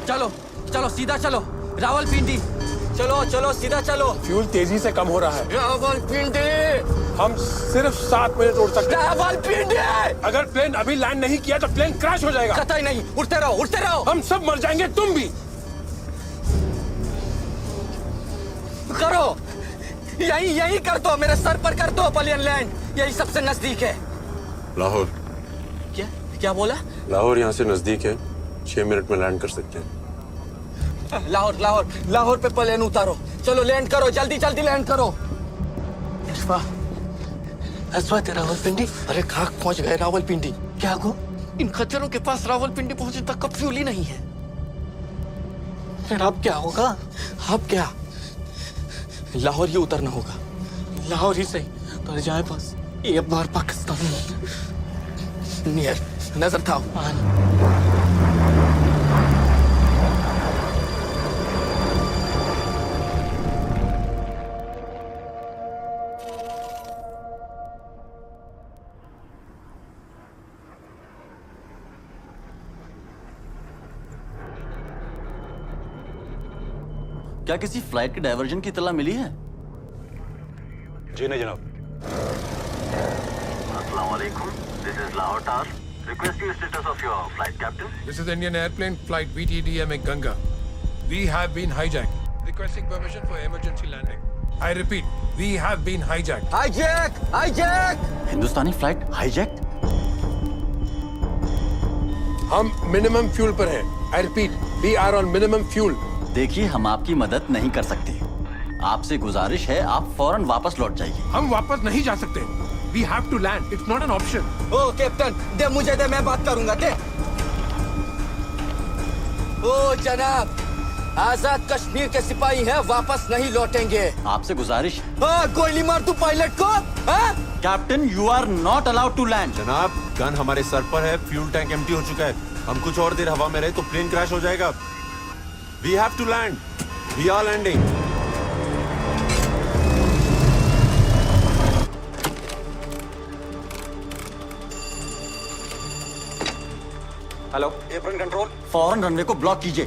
चलो चलो सीधा चलो रावलपिंडी। चलो चलो सीधा चलो। फ्यूल तेजी से कम हो रहा है। रावलपिंडी। हम सिर्फ 7 मिनट उड़ सकते हैं। रावलपिंडी। अगर प्लेन अभी लैंड नहीं किया तो प्लेन क्रैश हो जाएगा। कतई नहीं, उड़ते रहो उड़ते रहो। हम सब मर जाएंगे, तुम भी। करो, यही यही कर दो, मेरे सर पर कर दो प्लेन लैंड, यही सबसे नजदीक है। लाहौर। क्या क्या बोला? लाहौर यहाँ से नजदीक है, 6 मिनट में लैंड कर सकते हैं। लाहौर लाहौर लाहौर पे प्लेन उतारो। चलो लैंड करो, जल्दी जल्दी लैंड करो। अस्वा रावलपिंडी। अरे खाक पहुंच गए रावलपिंडी। क्या को? इन खच्चरों के पास रावलपिंडी पहुंचे तक का फ्यूल ही नहीं है। फिर अब क्या होगा? अब क्या? लाहौर ही उतरना होगा। लाहौर ही सही पर जाए बस एक बार पाकिस्तान नियर नजर था। क्या किसी फ्लाइट के डायवर्जन की इत्तला मिली है? जी नहीं जनाब। Assalamu alaikum. This is Lahore Tower. Request you status of your flight, Captain. This is Indian airplane flight VTDM Ganga. We have been hijacked. Requesting permission for emergency landing. I repeat, we have been hijacked. Hijack hijack. Hindustani flight hijack? हम minimum fuel पर हैं। I repeat, we are on minimum fuel. देखिए, हम आपकी मदद नहीं कर सकते। आपसे गुजारिश है, आप फौरन वापस लौट जाइए। हम वापस नहीं जा सकते। We have to land. It's not an option. ओ कैप्टन, दे मुझे दे, मैं बात करूंगा। दे। ओ जनाब, आजाद कश्मीर के सिपाही हैं, वापस नहीं लौटेंगे। आपसे गुजारिश। गोली मार तू पायलट को। Captain, you are not allowed to land. जनाब, गन हमारे सर पर है, फ्यूल टैंक एम्प्टी हो चुका है। हम कुछ और देर हवा में रहे तो प्लेन क्रैश हो जाएगा। We have to land. We are landing. Hello, Apron control. फौरन रनवे को ब्लॉक कीजिए।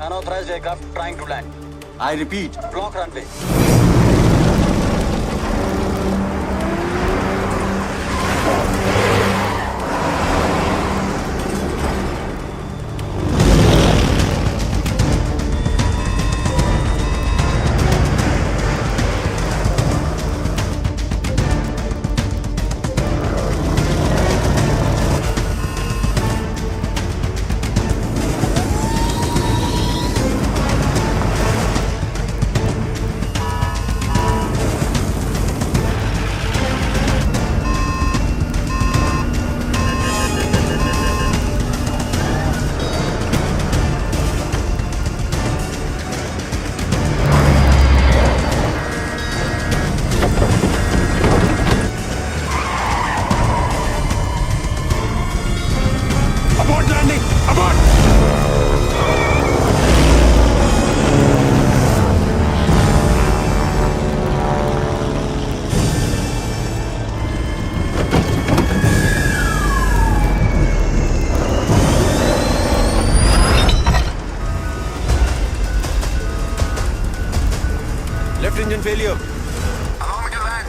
Unauthorized aircraft trying to land. I repeat, Block runway. Engine failure. Allow me to land.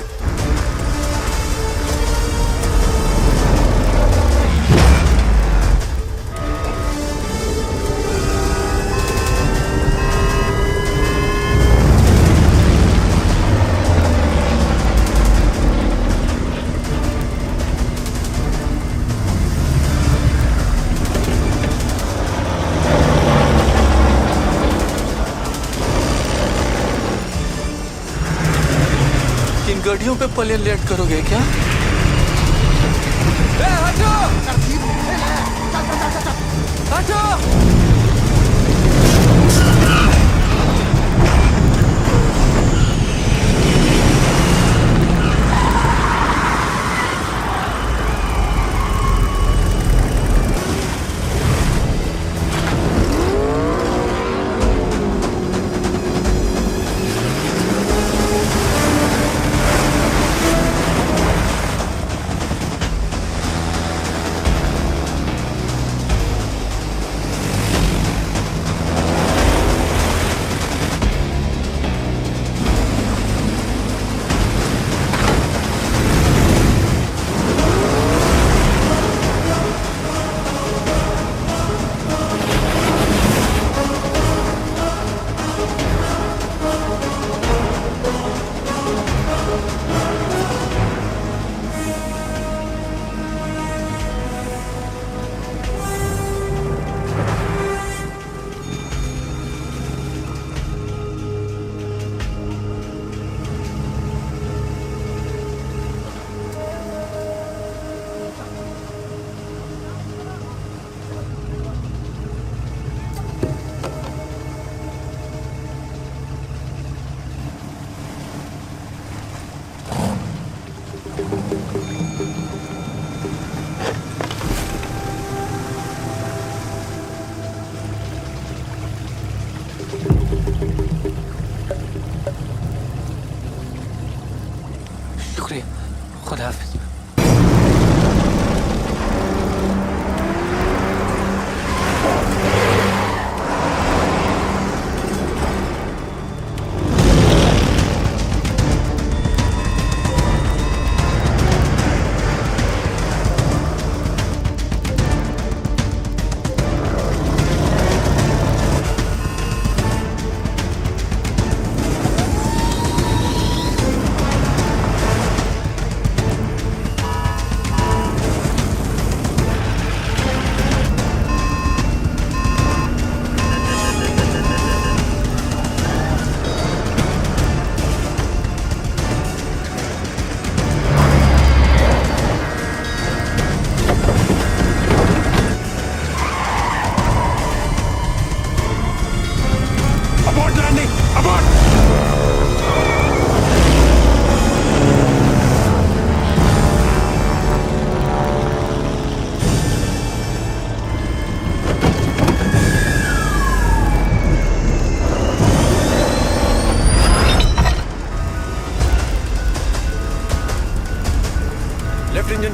गड्डियों पे प्लेन लैंड करोगे क्या? हटो! हटो!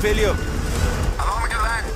failure. Allow me to land.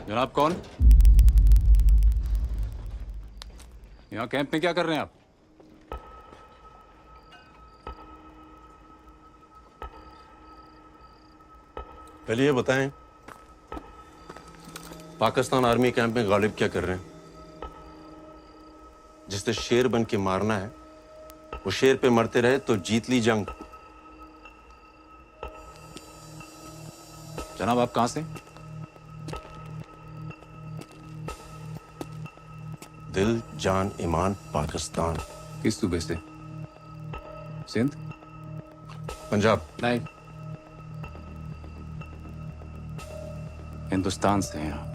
जनाब कौन? यहाँ कैंप में क्या कर रहे हैं आप? पहले ये बताएं, पाकिस्तान आर्मी कैंप में गालिब क्या कर रहे हैं? जिससे शेर बन के मारना है वो शेर पे मरते रहे तो जीत ली जंग। जनाब आप कहाँ से? दिल जान ईमान पाकिस्तान। किस सूबे से? सिंध? पंजाब। नहीं, हिंदुस्तान से हैं आप।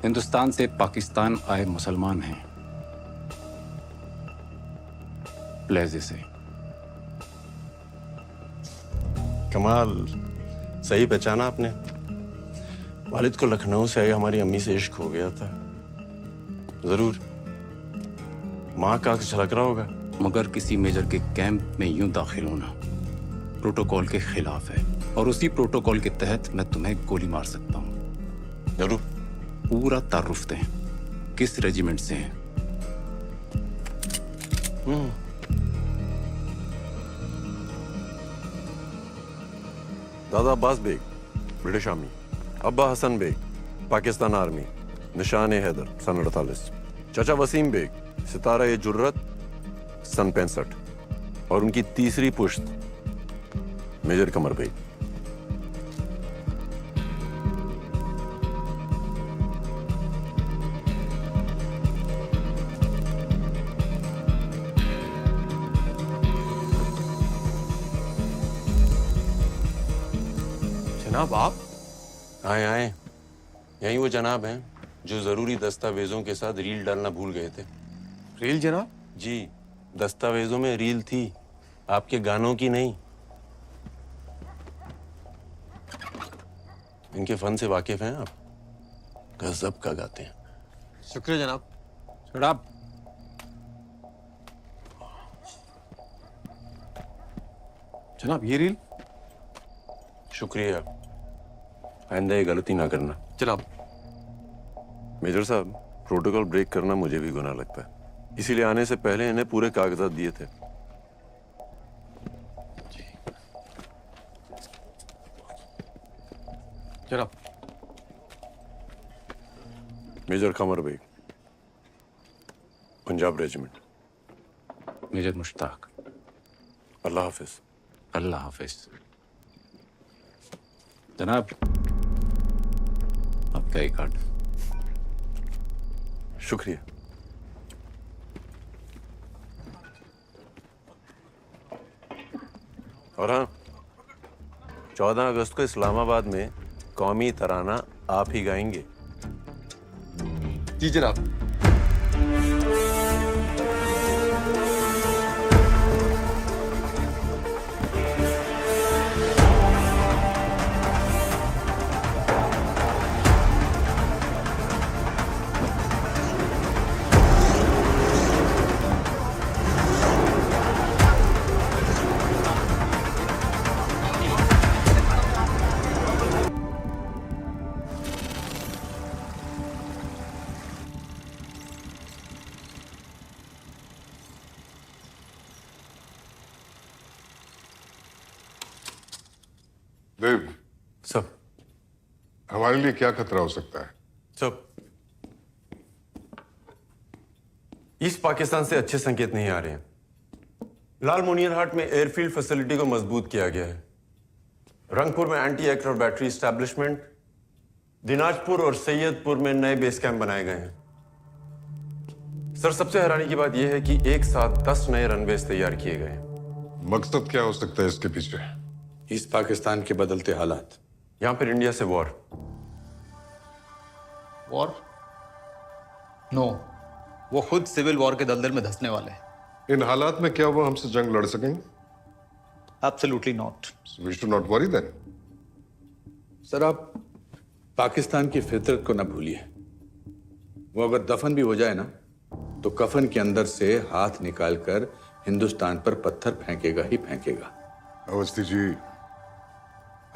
हिंदुस्तान से पाकिस्तान आए मुसलमान हैं, प्लेजे से। कमाल, सही पहचाना आपने। वालिद को लखनऊ से आई हमारी अम्मी से इश्क हो गया था। जरूर माँ का आंख झलक रहा होगा। मगर किसी मेजर के कैंप में यूं दाखिल होना प्रोटोकॉल के खिलाफ है, और उसी प्रोटोकॉल के तहत मैं तुम्हें गोली मार सकता हूं। जरूर। पूरा तारुफ दें, किस रेजिमेंट से हैं? दादा अब्बास बेग, ब्रिटिश आर्मी। अब्बा हसन बेग, पाकिस्तान आर्मी, निशान हैदर, सन 48। चाचा वसीम बेग, सितारा ए जुर्रत, सन 65। और उनकी तीसरी पुश्त मेजर कमर बेग। जनाब आप? आए आए, यही वो जनाब हैं जो जरूरी दस्तावेजों के साथ रील डालना भूल गए थे। रेल जनाब? जी, दस्तावेजों में रील थी, आपके गानों की नहीं। इनके फन से वाकिफ हैं आप? गजब का गाते हैं। शुक्रिया जनाब। शराब। जनाब ये रील? शुक्रिया, आइंदा ये गलती ना करना। जनाब। मेजर साहब, प्रोटोकॉल ब्रेक करना मुझे भी गुनाह लगता है, इसीलिए आने से पहले इन्हें पूरे कागजात दिए थे। जनाब। Major Qamar Baig, Punjab regiment. Major Mushtaq. Allah हाफिज। अल्लाह हाफिज। जनाब आपका एक कार्ड। शुक्रिया। और हाँ, 14 अगस्त को इस्लामाबाद में कौमी तराना आप ही गाएंगे। जी जनाब। देव, सब हमारे लिए क्या खतरा हो सकता है? सब ईस्ट पाकिस्तान से अच्छे संकेत नहीं आ रहे हैं। लाल मोनियर हाट में एयरफील्ड फैसिलिटी को मजबूत किया गया है। रंगपुर में anti aircraft battery establishment, Dinajpur और सैयदपुर में नए बेस कैंप बनाए गए हैं। सर, सबसे हैरानी की बात यह है कि एक साथ 10 नए रनवेज तैयार किए गए हैं। मकसद क्या हो सकता है इसके पीछे? ईस्ट पाकिस्तान के बदलते हालात। यहां पर इंडिया से वॉर। वॉर? नो, वो खुद सिविल वॉर के दलदल में धंसने वाले हैं। इन हालात में क्या वो हमसे जंग लड़ सकेंगे? Absolutely not. We should not worry then. Sir, आप पाकिस्तान की फितरत को ना भूलिए। वो अगर दफन भी हो जाए ना, तो कफन के अंदर से हाथ निकालकर हिंदुस्तान पर पत्थर फेंकेगा ही फेंकेगा। अवस्थी जी,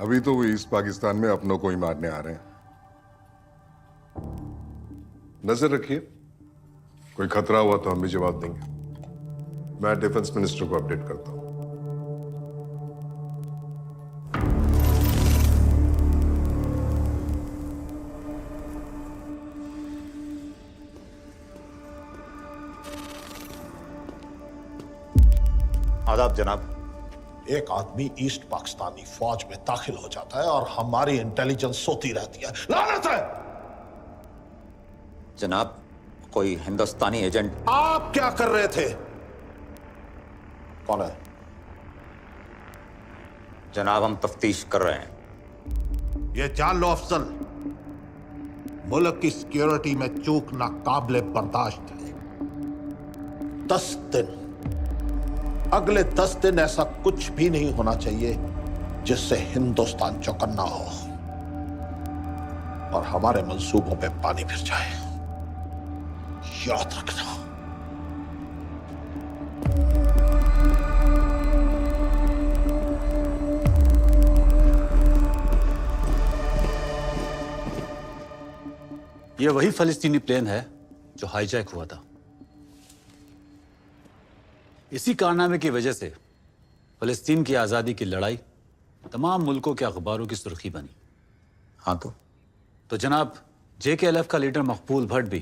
अभी तो वो ईस्ट पाकिस्तान में अपनों को ही मारने आ रहे हैं। नजर रखिए, कोई खतरा हुआ तो हम भी जवाब देंगे। मैं डिफेंस मिनिस्टर को अपडेट करता हूं। आदाब जनाब। एक आदमी ईस्ट पाकिस्तानी फौज में दाखिल हो जाता है और हमारी इंटेलिजेंस सोती रहती है। लानत है! जनाब, कोई हिंदुस्तानी एजेंट। आप क्या कर रहे थे? कौन है? जनाब, हम तफ्तीश कर रहे हैं। ये जान लो अफजल, मुल्क की सिक्योरिटी में चूक नाकाबिले बर्दाश्त है। 10 दिन, अगले 10 दिन ऐसा कुछ भी नहीं होना चाहिए जिससे हिंदुस्तान चौकन्ना हो और हमारे मंसूबों पे पानी फिर जाए। याद रखना। यह वही फलस्तीनी प्लेन है जो हाईजैक हुआ था। इसी कारनामे की वजह से फलस्तीन की आज़ादी की लड़ाई तमाम मुल्कों के अखबारों की सुर्खी बनी। हाँ तो जनाब, JKLF का लीडर मकबूल भट्ट भी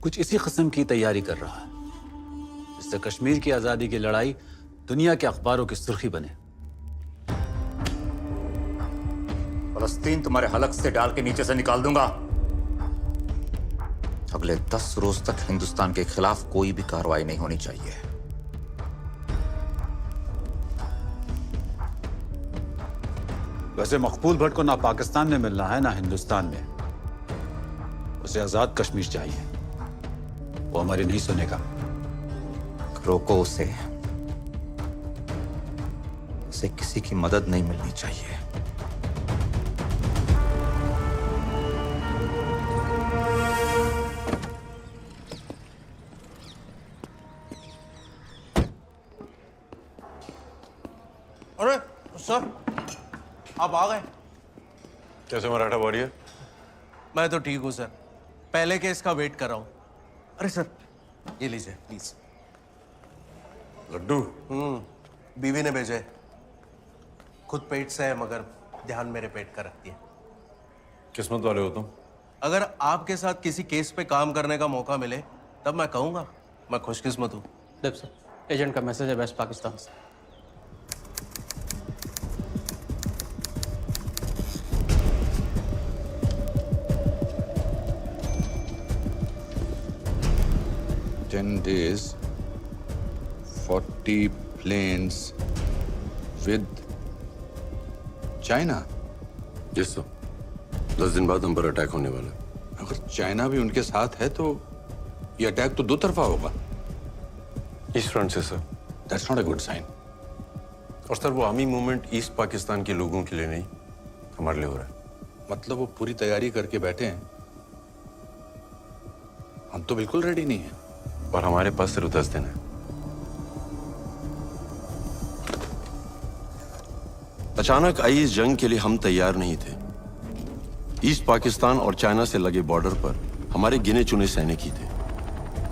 कुछ इसी किस्म की तैयारी कर रहा है, जिससे कश्मीर की आज़ादी की लड़ाई दुनिया के अखबारों की सुर्खी बने। फलस्तीन तुम्हारे हलक से डाल के नीचे से निकाल दूंगा। अगले 10 रोज तक हिंदुस्तान के खिलाफ कोई भी कार्रवाई नहीं होनी चाहिए। वैसे मकबूल भट्ट को ना पाकिस्तान में मिलना है ना हिंदुस्तान में। उसे आजाद कश्मीर चाहिए। वो हमारी नहीं सुनेगा। रोको उसे। उसे किसी की मदद नहीं मिलनी चाहिए। अरे सर, आप आ गए। कैसे मराठा वॉरियर? मैं तो ठीक हूँ सर, पहले केस का वेट कर रहा हूँ। अरे सर, ये लीजिए प्लीज। लड्डू? बीवी ने भेजे। खुद पेट से है मगर ध्यान मेरे पेट का रखती है। किस्मत वाले हो तुम। अगर आपके साथ किसी केस पे काम करने का मौका मिले तब मैं कहूँगा मैं खुशकिस्मत हूँ। देव सर, एजेंट का मैसेज है वेस्ट पाकिस्तान से। days, 40 planes with China. Yes, sir. 10 दिन बाद हम पर अटैक होने वाला है। अगर चाइना भी उनके साथ है तो ये अटैक तो दो तरफा होगा। ईस्ट फ्रंट से sir. That's not a good sign. और सर वो आर्मी मूवमेंट ईस्ट पाकिस्तान के लोगों के लिए नहीं, हमारे लिए हो रहा है। मतलब वो पूरी तैयारी करके बैठे हैं, हम तो बिल्कुल रेडी नहीं हैं। और हमारे पास सिर्फ 10 दिन है। अचानक आई इस जंग के लिए हम तैयार नहीं थे। ईस्ट पाकिस्तान और चाइना से लगे बॉर्डर पर हमारे गिने चुने सैनिक ही थे।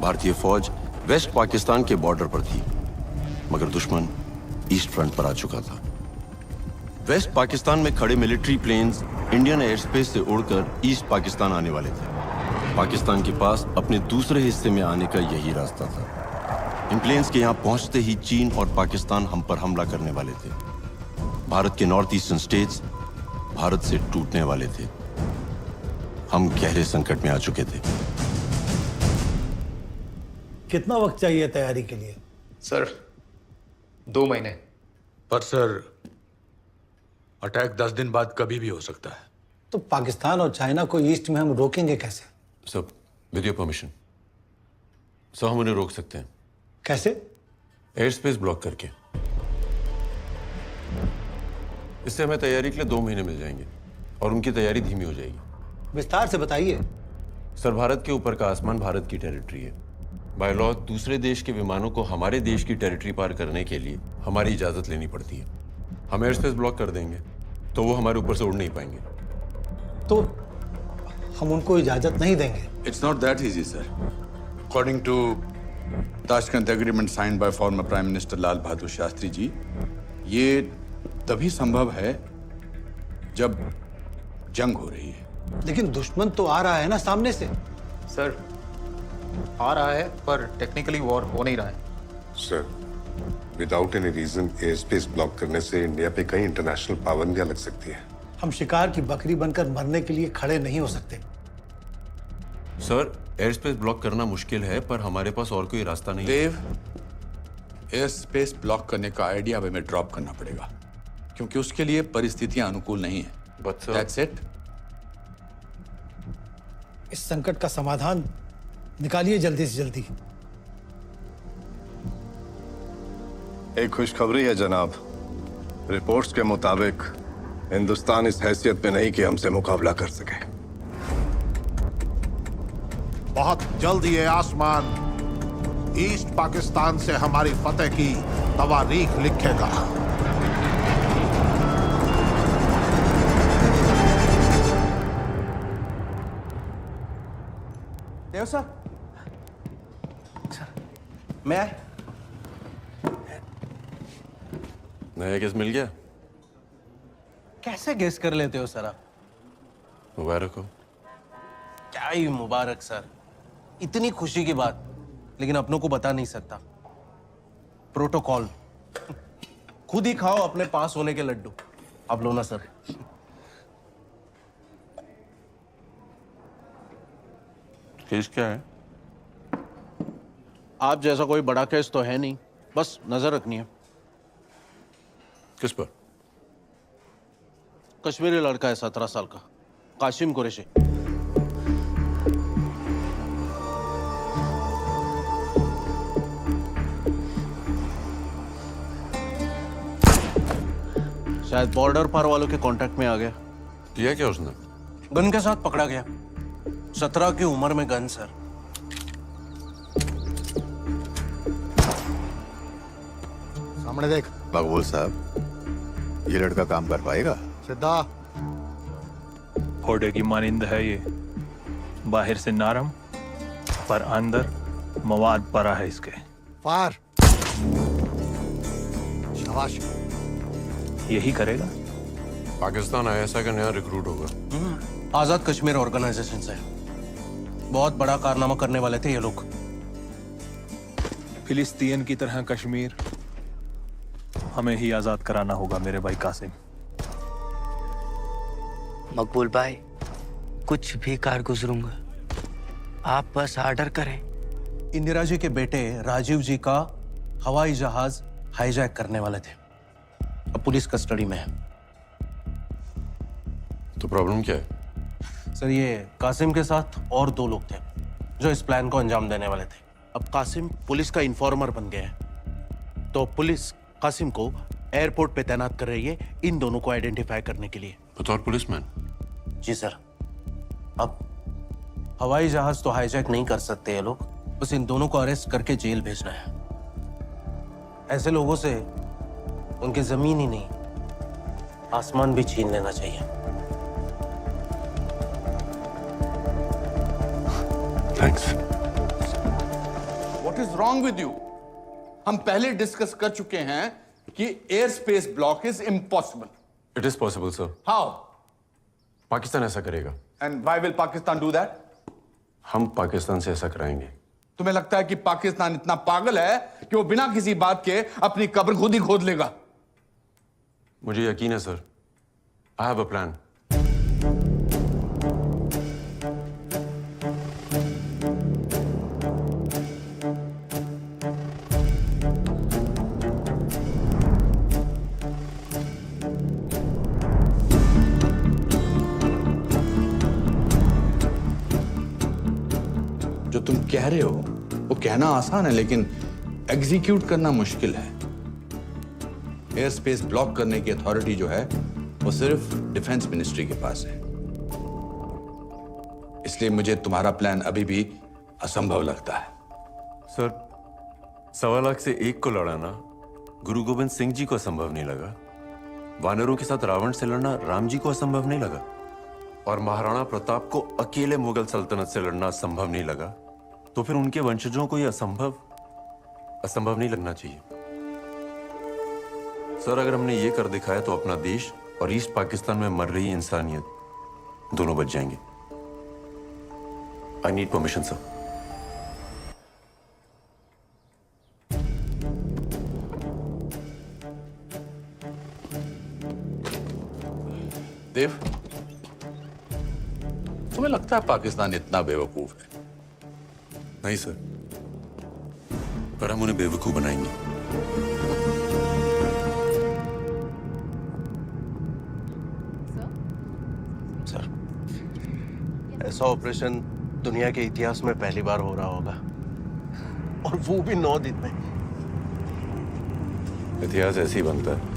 भारतीय फौज वेस्ट पाकिस्तान के बॉर्डर पर थी, मगर दुश्मन ईस्ट फ्रंट पर आ चुका था। वेस्ट पाकिस्तान में खड़े military planes Indian air space से उड़कर ईस्ट पाकिस्तान आने वाले थे। पाकिस्तान के पास अपने दूसरे हिस्से में आने का यही रास्ता था। इन प्लेन्स के यहां पहुंचते ही चीन और पाकिस्तान हम पर हमला करने वाले थे। भारत के नॉर्थ ईस्टर्न स्टेट्स भारत से टूटने वाले थे। हम गहरे संकट में आ चुके थे। कितना वक्त चाहिए तैयारी के लिए? सर 2 महीने। पर सर अटैक 10 दिन बाद कभी भी हो सकता है। तो पाकिस्तान और चाइना को ईस्ट में हम रोकेंगे कैसे? सब विद योर परमिशन सर, हम उन्हें रोक सकते हैं। कैसे? एयर स्पेस ब्लॉक करके। इससे हमें तैयारी के लिए 2 महीने मिल जाएंगे और उनकी तैयारी धीमी हो जाएगी। विस्तार से बताइए। सर, भारत के ऊपर का आसमान भारत की टेरिटरी है। बाय लॉ दूसरे देश के विमानों को हमारे देश की टेरिटरी पार करने के लिए हमारी इजाजत लेनी पड़ती है। हम एयर स्पेस ब्लॉक कर देंगे तो वो हमारे ऊपर से उड़ नहीं पाएंगे। तो हम उनको इजाजत नहीं देंगे? It's not that easy sir. According to Tashkent agreement signed by former prime minister Lal Bahadur Shastri ji, ये तभी संभव है जब जंग हो रही है। लेकिन दुश्मन तो आ रहा है ना सामने से। सर आ रहा है पर टेक्निकली वॉर हो नहीं रहा है। Sir, without any reason air space block करने से इंडिया पे कई इंटरनेशनल पाबंदियां लग सकती है। हम शिकार की बकरी बनकर मरने के लिए खड़े नहीं हो सकते। सर, एयर स्पेस ब्लॉक करना मुश्किल है पर हमारे पास और कोई रास्ता नहीं। देव, एयर स्पेस ब्लॉक करने का आइडिया हमें ड्रॉप करना पड़ेगा क्योंकि उसके लिए परिस्थितियां अनुकूल नहीं है। But sir, that's it. इस संकट का समाधान निकालिए जल्दी से जल्दी। एक खुशखबरी है जनाब। रिपोर्ट्स के मुताबिक हिंदुस्तान इस हैसियत में नहीं कि हमसे मुकाबला कर सके। बहुत जल्द ये आसमान ईस्ट पाकिस्तान से हमारी फतेह की तवारीख लिखेगा। देव सर, मैं नया केस मिल गया? कैसे गेस कर लेते हो सर आप? मुबारक हो। क्या ही मुबारक सर, इतनी खुशी की बात, लेकिन अपनों को बता नहीं सकता। प्रोटोकॉल। खुद ही खाओ अपने पास होने के लड्डू। आप लो ना सर। केस क्या है? आप जैसा कोई बड़ा केस तो है नहीं, बस नजर रखनी है। किस पर? कश्मीरी लड़का है 17 साल का, कासिम कुरैशी। शायद बॉर्डर पार वालों के कांटेक्ट में आ गया। किया क्या उसने? गन के साथ पकड़ा गया। 17 की उम्र में गन सर। सामने देख। मकबूल साहब, ये लड़का काम कर पाएगा? सिद्धा। घोड़े की मानिंद है ये, बाहर से नरम पर अंदर मवाद पड़ा है इसके। फार। शाबाश। यही करेगा। पाकिस्तान आईएसआई का नया रिक्रूट होगा। आजाद कश्मीर ऑर्गेनाइजेशन से। बहुत बड़ा कारनामा करने वाले थे ये लोग। फिलिस्तीन की तरह कश्मीर हमें ही आजाद कराना होगा मेरे भाई कासिम। मकबूल भाई, कुछ भी कार गुजरूंगा, आप बस ऑर्डर करें। इंदिरा जी के बेटे राजीव जी का हवाई जहाज हाईजैक करने वाले थे, अब पुलिस कस्टडी में है। तो प्रॉब्लम क्या है? सर ये कासिम के साथ और 2 लोग थे जो इस प्लान को अंजाम देने वाले थे। अब कासिम पुलिस का इन्फॉर्मर बन गया है, तो पुलिस कासिम को एयरपोर्ट पे तैनात कर रही है इन दोनों को आइडेंटिफाई करने के लिए। बतौर पुलिसमैन? जी सर। अब हवाई जहाज तो हाईजैक नहीं कर सकते ये लोग, बस इन दोनों को अरेस्ट करके जेल भेजना है। ऐसे लोगों से उनकी जमीन ही नहीं आसमान भी छीन लेना चाहिए। Thanks. What is wrong with you? हम पहले डिस्कस कर चुके हैं कि air space block is impossible. It is possible sir. How? Pakistan ऐसा करेगा। And why will Pakistan do that? हम पाकिस्तान से ऐसा कराएंगे। तुम्हें लगता है कि पाकिस्तान इतना पागल है कि वो बिना किसी बात के अपनी कब्र खुद ही खोद लेगा? मुझे यकीन है sir. I have a plan. जो तुम कह रहे हो वो कहना आसान है, लेकिन एग्जीक्यूट करना मुश्किल है। एयर स्पेस ब्लॉक करने की अथॉरिटी जो है वो सिर्फ डिफेंस मिनिस्ट्री के पास है। इसलिए मुझे तुम्हारा प्लान अभी भी असंभव लगता है। सर, 1.25 लाख से एक को लड़ाना गुरु गोविंद सिंह जी को असंभव नहीं लगा। वानरों के साथ रावण से लड़ना राम जी को असंभव नहीं लगा। और महाराणा प्रताप को अकेले मुगल सल्तनत से लड़ना संभव नहीं लगा, तो फिर उनके वंशजों को यह असंभव नहीं लगना चाहिए। सर, अगर हमने ये कर दिखाया तो अपना देश और ईस्ट पाकिस्तान में मर रही इंसानियत दोनों बच जाएंगे। I need permission sir. Dev, तुम्हें लगता है पाकिस्तान इतना बेवकूफ है? नहीं सर, पर हम उन्हें बेवकूफ बनाएंगे। सर, ऐसा ऑपरेशन दुनिया के इतिहास में पहली बार हो रहा होगा, और वो भी 9 दिन में। इतिहास ऐसे ही बनता है।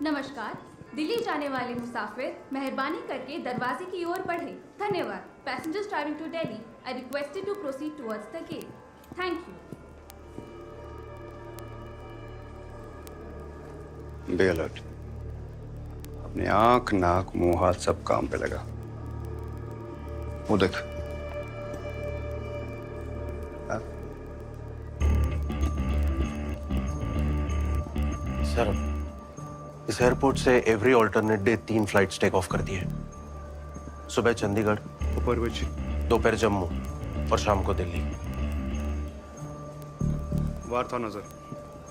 नमस्कार। दिल्ली जाने वाले मुसाफिर मेहरबानी करके दरवाजे की ओर बढ़े। धन्यवाद। Passengers travelling to Delhi I requested to proceed towards the gate. Thank you. Be alert. अपनी आंख, नाक, मुंह, हाथ सब काम पे लगा। वो देख। सर, इस एयरपोर्ट से every alternate day 3 flights take off कर दिए। सुबह चंडीगढ़, दोपहर जम्मू और शाम को दिल्ली। वार था नजर।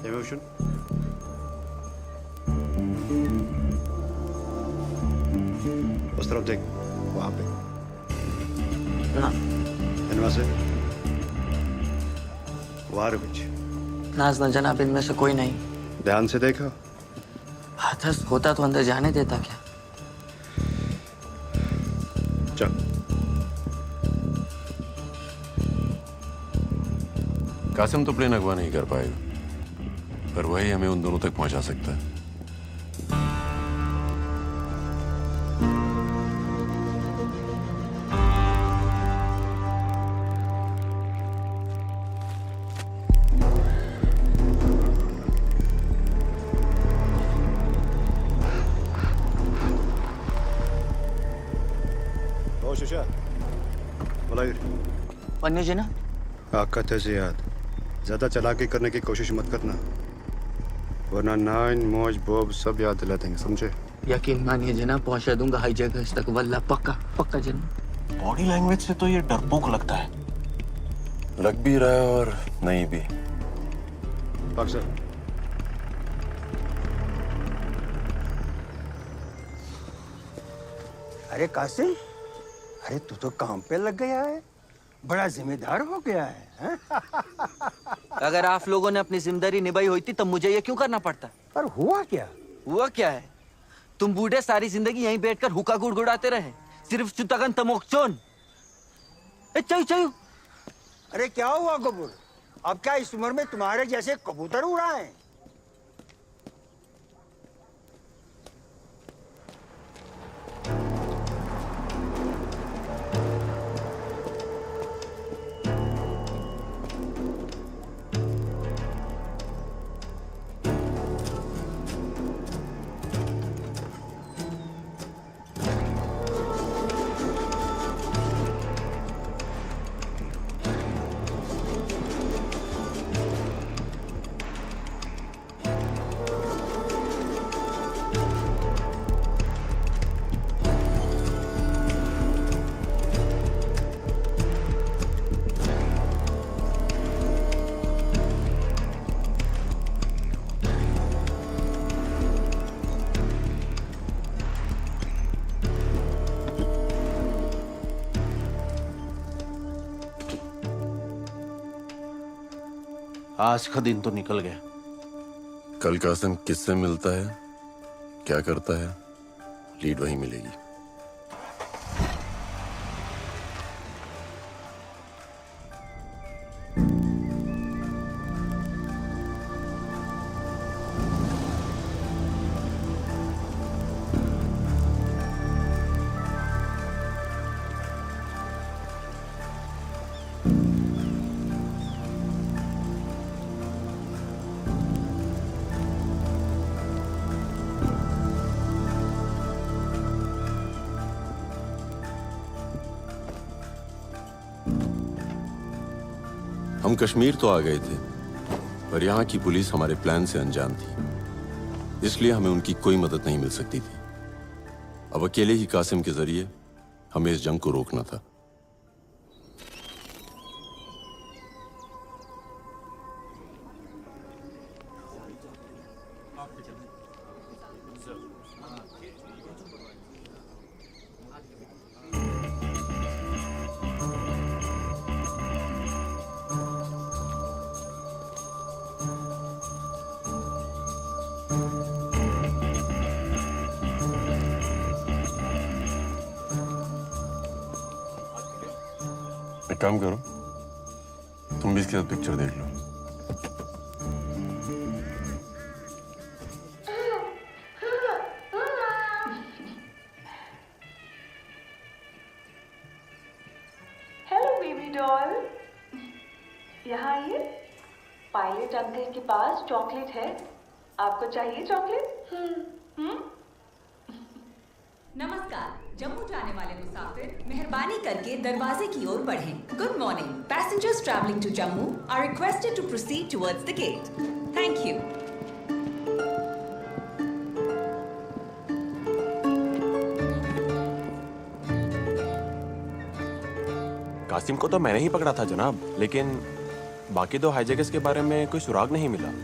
इमोशन। उस तरफ देख, वहां पे ना इनमें से वार कुछ नाज न जनाब, इनमें से कोई नहीं। ध्यान से देखा? हाथस होता तो अंदर जाने देता क्या? चल। कासिम तो प्लेन अगवा नहीं कर पाएगा, पर वही हमें उन दोनों तक पहुंचा सकता है। पन्नी जी ना ताकत है जियाद, ज्यादा चालाकी करने की कोशिश मत करना, वरना नाइन, मौज, बोब सब याद दिला देंगे, समझे? यकीन मानिए जनाब, पहुंचा दूंगा हाई जगह तक। वल्ला पक्का पक्का जनाब। बॉडी लैंग्वेज से तो ये डरपोक लगता है, लग भी रहा है और नहीं भी। सर अरे कासिम, अरे तू तो काम पे लग गया है, बड़ा जिम्मेदार हो गया है, हैं? अगर आप लोगों ने अपनी जिम्मेदारी निभाई होती तब मुझे ये क्यों करना पड़ता? पर हुआ क्या? हुआ क्या है? तुम बूढ़े सारी जिंदगी यहीं बैठकर हुक्का गुड़गुड़ाते रहे, सिर्फ चुतगन तमोक्चोन। चयू अरे क्या हुआ कबूल? अब क्या इस उम्र में तुम्हारे जैसे कबूतर उड़ाएं? आज का दिन तो निकल गया। कल कासिम किससे मिलता है, क्या करता है, लीड वहीं मिलेगी। हम कश्मीर तो आ गए थे, पर यहाँ की पुलिस हमारे प्लान से अनजान थी, इसलिए हमें उनकी कोई मदद नहीं मिल सकती थी। अब अकेले ही कासिम के जरिए हमें इस जंग को रोकना था। एक काम करो, तुम भी इसके साथ पिक्चर देख लो। हेलो बेबी डॉल, यहाँ आइए। पायलट अंकल के पास चॉकलेट है, आपको चाहिए चॉकलेट? नमस्कार, जम्मू जाने वाले मुसाफिर मेहरबानी करके दरवाजे की ओर बढ़ें। Good morning, passengers travelling to Jammu are requested to proceed towards the gate. Thank you. Qasim को तो मैंने ही पकड़ा था जनाब, लेकिन बाकी दो हाईजैकर्स के बारे में कोई सुराग नहीं मिला।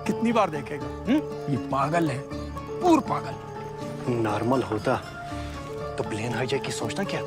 कितनी बार देखेगा? ये पागल है, पूर्ण पागल। नॉर्मल होता तो प्लेन हाईजैक की सोचना क्या?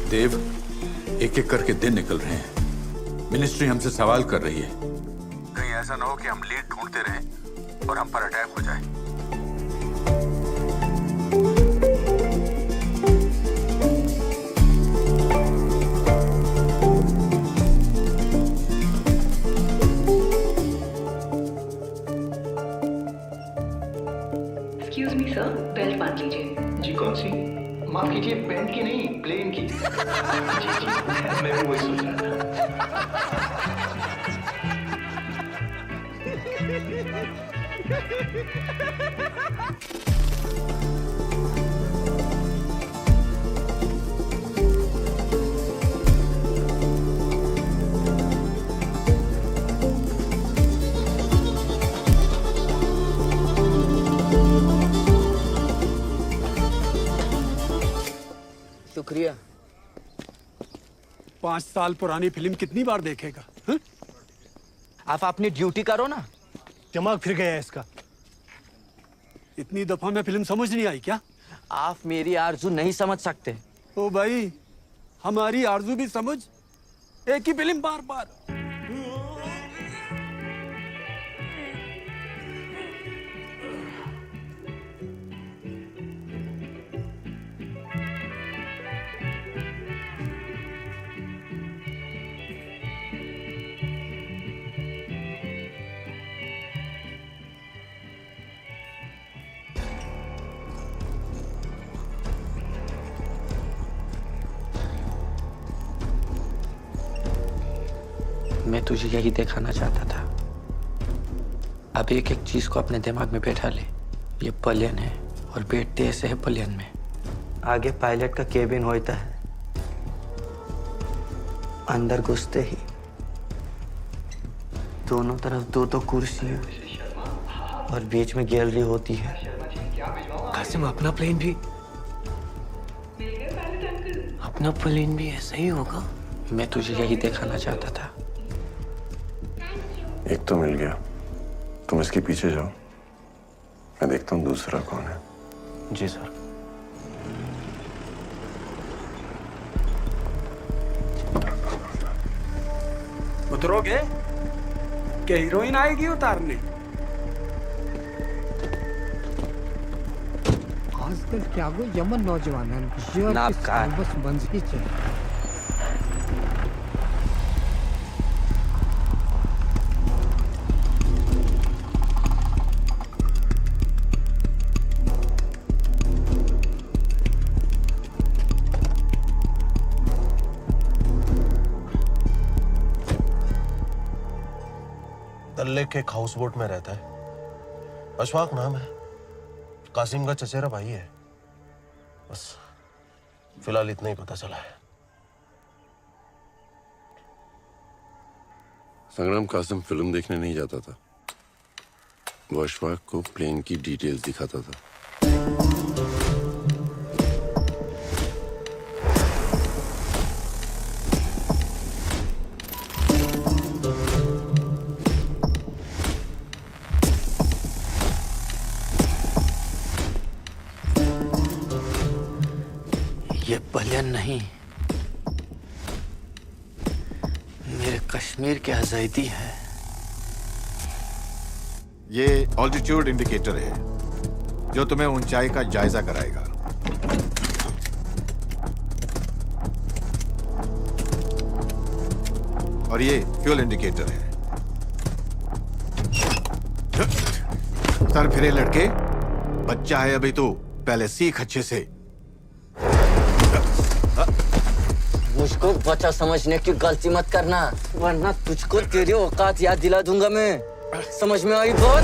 देव, एक एक करके दिन निकल रहे हैं। मिनिस्ट्री हमसे सवाल कर रही है। कहीं ऐसा ना हो कि हम लीड ढूंढते रहें और हम पर अटैक हो जाए। बेल्ट बांध लीजिए। जी कौन सी? माफ कीजिए, पेंट की नहीं, प्लेन की। जी जी, मैं भी वही सोच रहा था। शुक्रिया। 5 साल पुरानी फिल्म कितनी बार देखेगा? हा? आप अपनी ड्यूटी करो ना। दिमाग फिर गया है इसका। इतनी दफा मैं फिल्म समझ नहीं आई क्या? आप मेरी आरजू नहीं समझ सकते। ओ भाई, हमारी आरजू भी समझ। एक ही फिल्म बार बार। मैं तुझे यही दिखाना चाहता था। अब एक एक चीज को अपने दिमाग में बैठा ले। ये प्लेन है और बैठते ऐसे है प्लेन में। आगे पायलट का केबिन होता है। अंदर घुसते ही दोनों तरफ दो दो कुर्सियां और बीच में गैलरी होती है। कासिम, अपना प्लेन भी ऐसा ही होगा। मैं तुझे यही दिखाना चाहता था। एक तो मिल गया, तुम इसके पीछे जाओ, मैं देखता हूँ दूसरा कौन है। जी सर। उतरोगे क्या? हीरोइन आएगी उतारने। आजकल क्या वो यमन नौजवान बस बंद ही चले। डल लेक के एक हाउस बोट में रहता है। अशफाक नाम है। कासिम का चचेरा भाई है। बस फिलहाल इतना ही पता चला है। संग्राम कासिम फिल्म देखने नहीं जाता था, वो अशफाक को प्लेन की डिटेल्स दिखाता था। ये प्लेन नहीं, मेरे कश्मीर की आजादी है। ये ऑल्टीट्यूड इंडिकेटर है जो तुम्हें ऊंचाई का जायजा कराएगा। और ये फ्यूल इंडिकेटर है। सर फिरे लड़के, बच्चा है अभी तो, पहले सीख अच्छे से। मुझको बच्चा समझने की गलती मत करना, वरना तुझको तेरी औकात याद दिला दूंगा मैं। समझ में आई बात?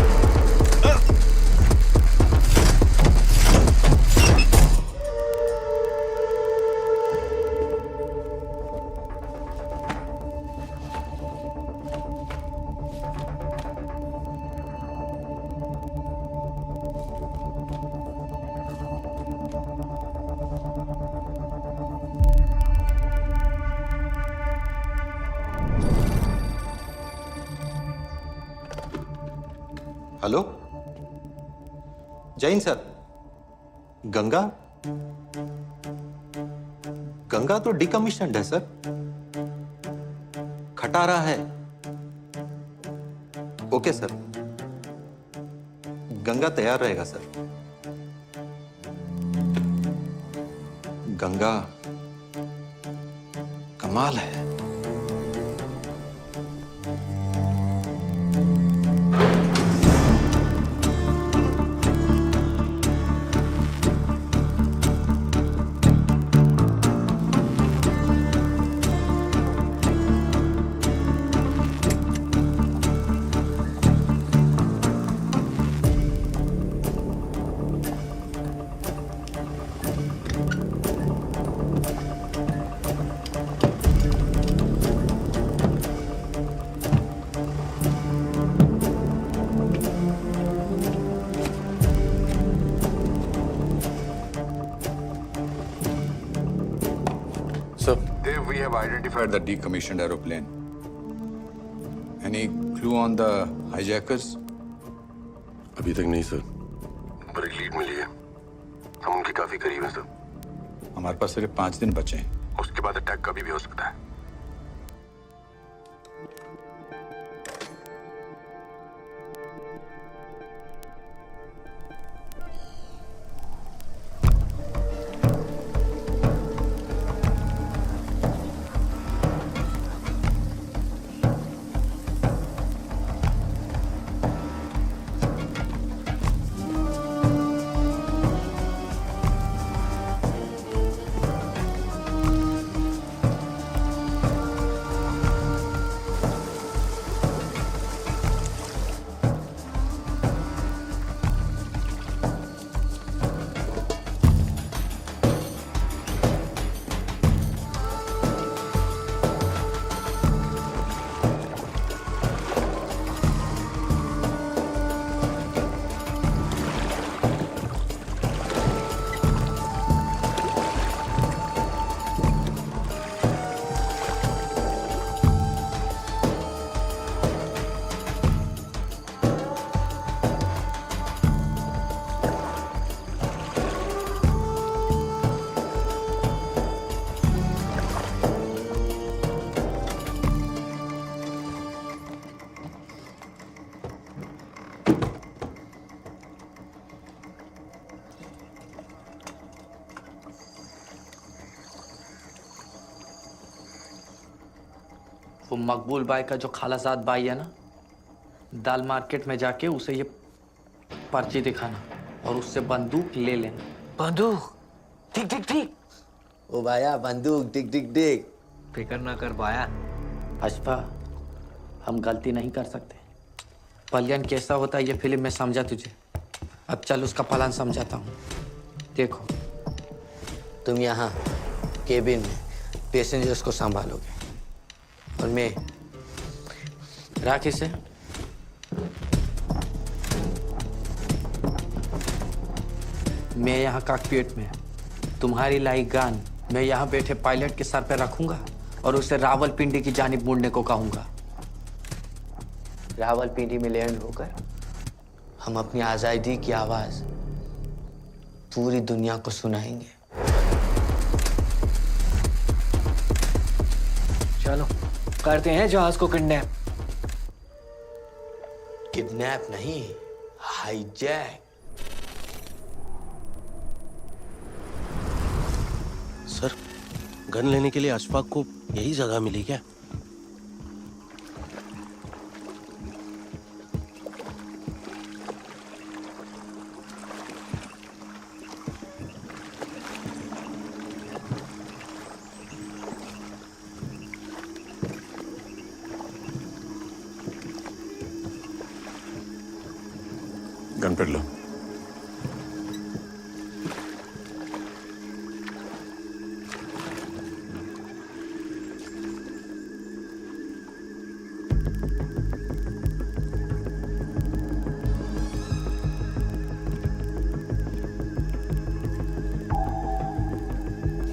हेलो जैन सर, गंगा तो डिकमीशन्ड है सर, खटारा है। ओके सर, गंगा तैयार रहेगा सर। गंगा कमाल है। have identified the decommissioned aeroplane. Any clue on the hijackers? अभी तक नहीं सर, पर एक लीड मिली है। हम उनके काफी करीब हैं सर। हमारे पास सिर्फ 5 दिन बचे हैं। उसके बाद अटैक कभी भी हो सकता है। वो मकबूल भाई का जो खालाजाद भाई है ना, दाल मार्केट में जाके उसे ये पर्ची दिखाना और उससे बंदूक ले लेना। बंदूक? ठीक ठीक ठीक। ओ भाया बंदूक टिक टिक टिक। फिक्र ना कर भाया। अशफा, हम गलती नहीं कर सकते। पलियन कैसा होता है ये फिल्म में समझा तुझे। अब चल उसका प्लान समझाता हूँ। देखो, तुम यहाँ केबिन में पैसेंजर्स को संभालोगे और मैं राखी से मैं यहाँ कॉकपिट में तुम्हारी लाई गन मैं यहाँ बैठे पायलट के सर पे रखूंगा और उसे रावलपिंडी की जानिब मुड़ने को कहूंगा। रावलपिंडी में लैंड होकर हम अपनी आजादी की आवाज पूरी दुनिया को सुनाएंगे। चलो करते हैं जहाज को किडनैप। किडनैप नहीं, हाईजैक। सर, गन लेने के लिए अशफाक को यही जगह मिली क्या? गन पकड़ लो।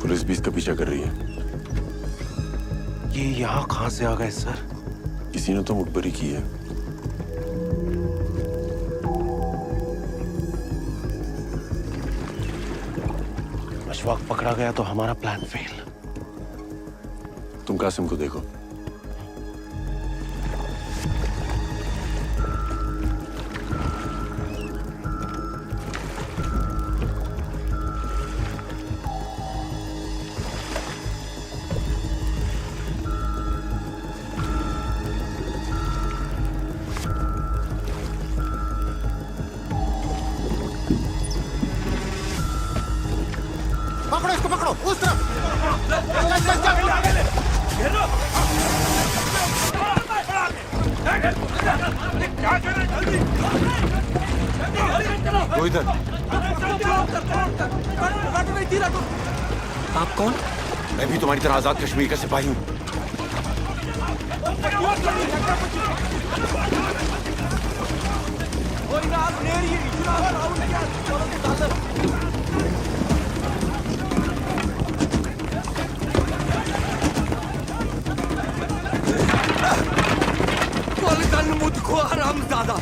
पुलिस भी इसका पीछा कर रही है। ये यहाँ कहाँ से आ गए सर? किसी ने तो मुखबरी की है। अशफाक पकड़ा गया तो हमारा प्लान फेल। तुम कासिम को देखो। पकड़ो इसको, पकड़ो उस तरफ। वो इधर। आप कौन? मैं भी तुम्हारी तरह आजाद कश्मीर का सिपाही हूँ। देखो हरामजादा।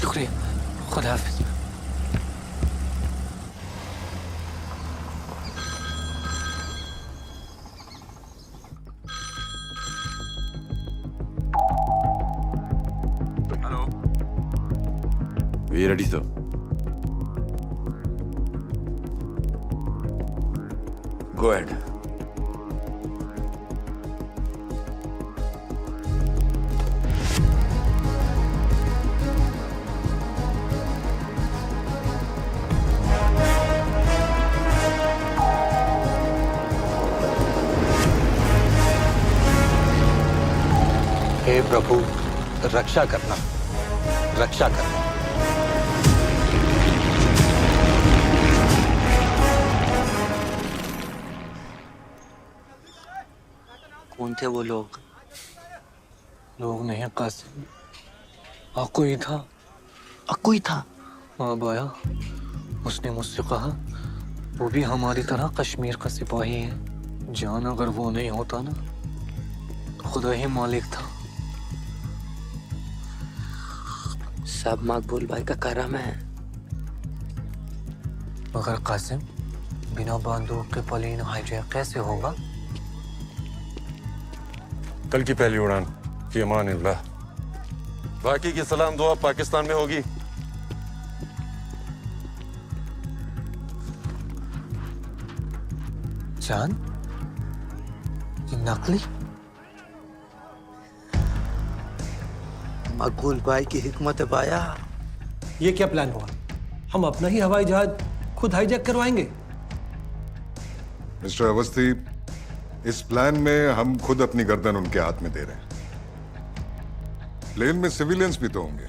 शुक्रिया, खुदा हाफिज। We ready, sir. Go ahead. हे प्रभु, रक्षा करना, रक्षा करना। कौन थे वो लोग? लोग नहीं कासिम, अक्कू ही था। अक्कू ही था? अब आया, उसने मुझसे कहा वो भी हमारी तरह कश्मीर का सिपाही है। जान अगर वो नहीं होता ना, खुदा ही मालिक था। सब मकबूल भाई का करम है। मगर कासिम, बिना बंदूक के प्लेन हाईजैक कैसे होगा? कल की पहली उड़ान की अमान अल्लाह। बाकी की सलाम दुआ पाकिस्तान में होगी। जान, ये नकली? मकबूल भाई की हिकमत बाया। ये क्या प्लान हुआ? हम अपना ही हवाई जहाज खुद हाईजैक करवाएंगे? मिस्टर अवस्थी, इस प्लान में हम खुद अपनी गर्दन उनके हाथ में दे रहे हैं। प्लेन में सिविलियंस भी तो होंगे।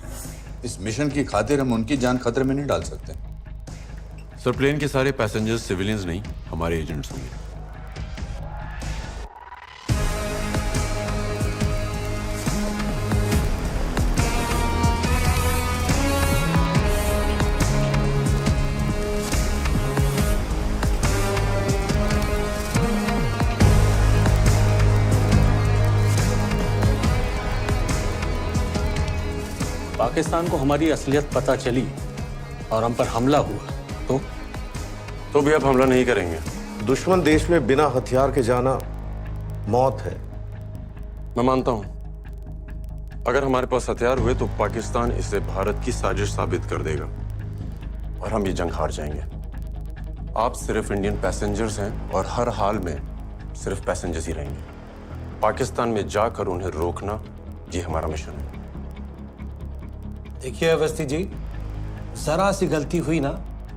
इस मिशन की खातिर हम उनकी जान खतरे में नहीं डाल सकते। सर, प्लेन के सारे पैसेंजर्स सिविलियंस नहीं, हमारे एजेंट्स होंगे। पाकिस्तान को हमारी असलियत पता चली और हम पर हमला हुआ तो भी अब हमला नहीं करेंगे। दुश्मन देश में बिना हथियार के जाना मौत है। मैं मानता हूं, अगर हमारे पास हथियार हुए तो पाकिस्तान इसे भारत की साजिश साबित कर देगा और हम ये जंग हार जाएंगे। आप सिर्फ इंडियन पैसेंजर्स हैं और हर हाल में सिर्फ पैसेंजर्स ही रहेंगे। पाकिस्तान में जाकर उन्हें रोकना, ये हमारा मिशन है। देखिए अवस्थी जी, जरा सी गलती हुई ना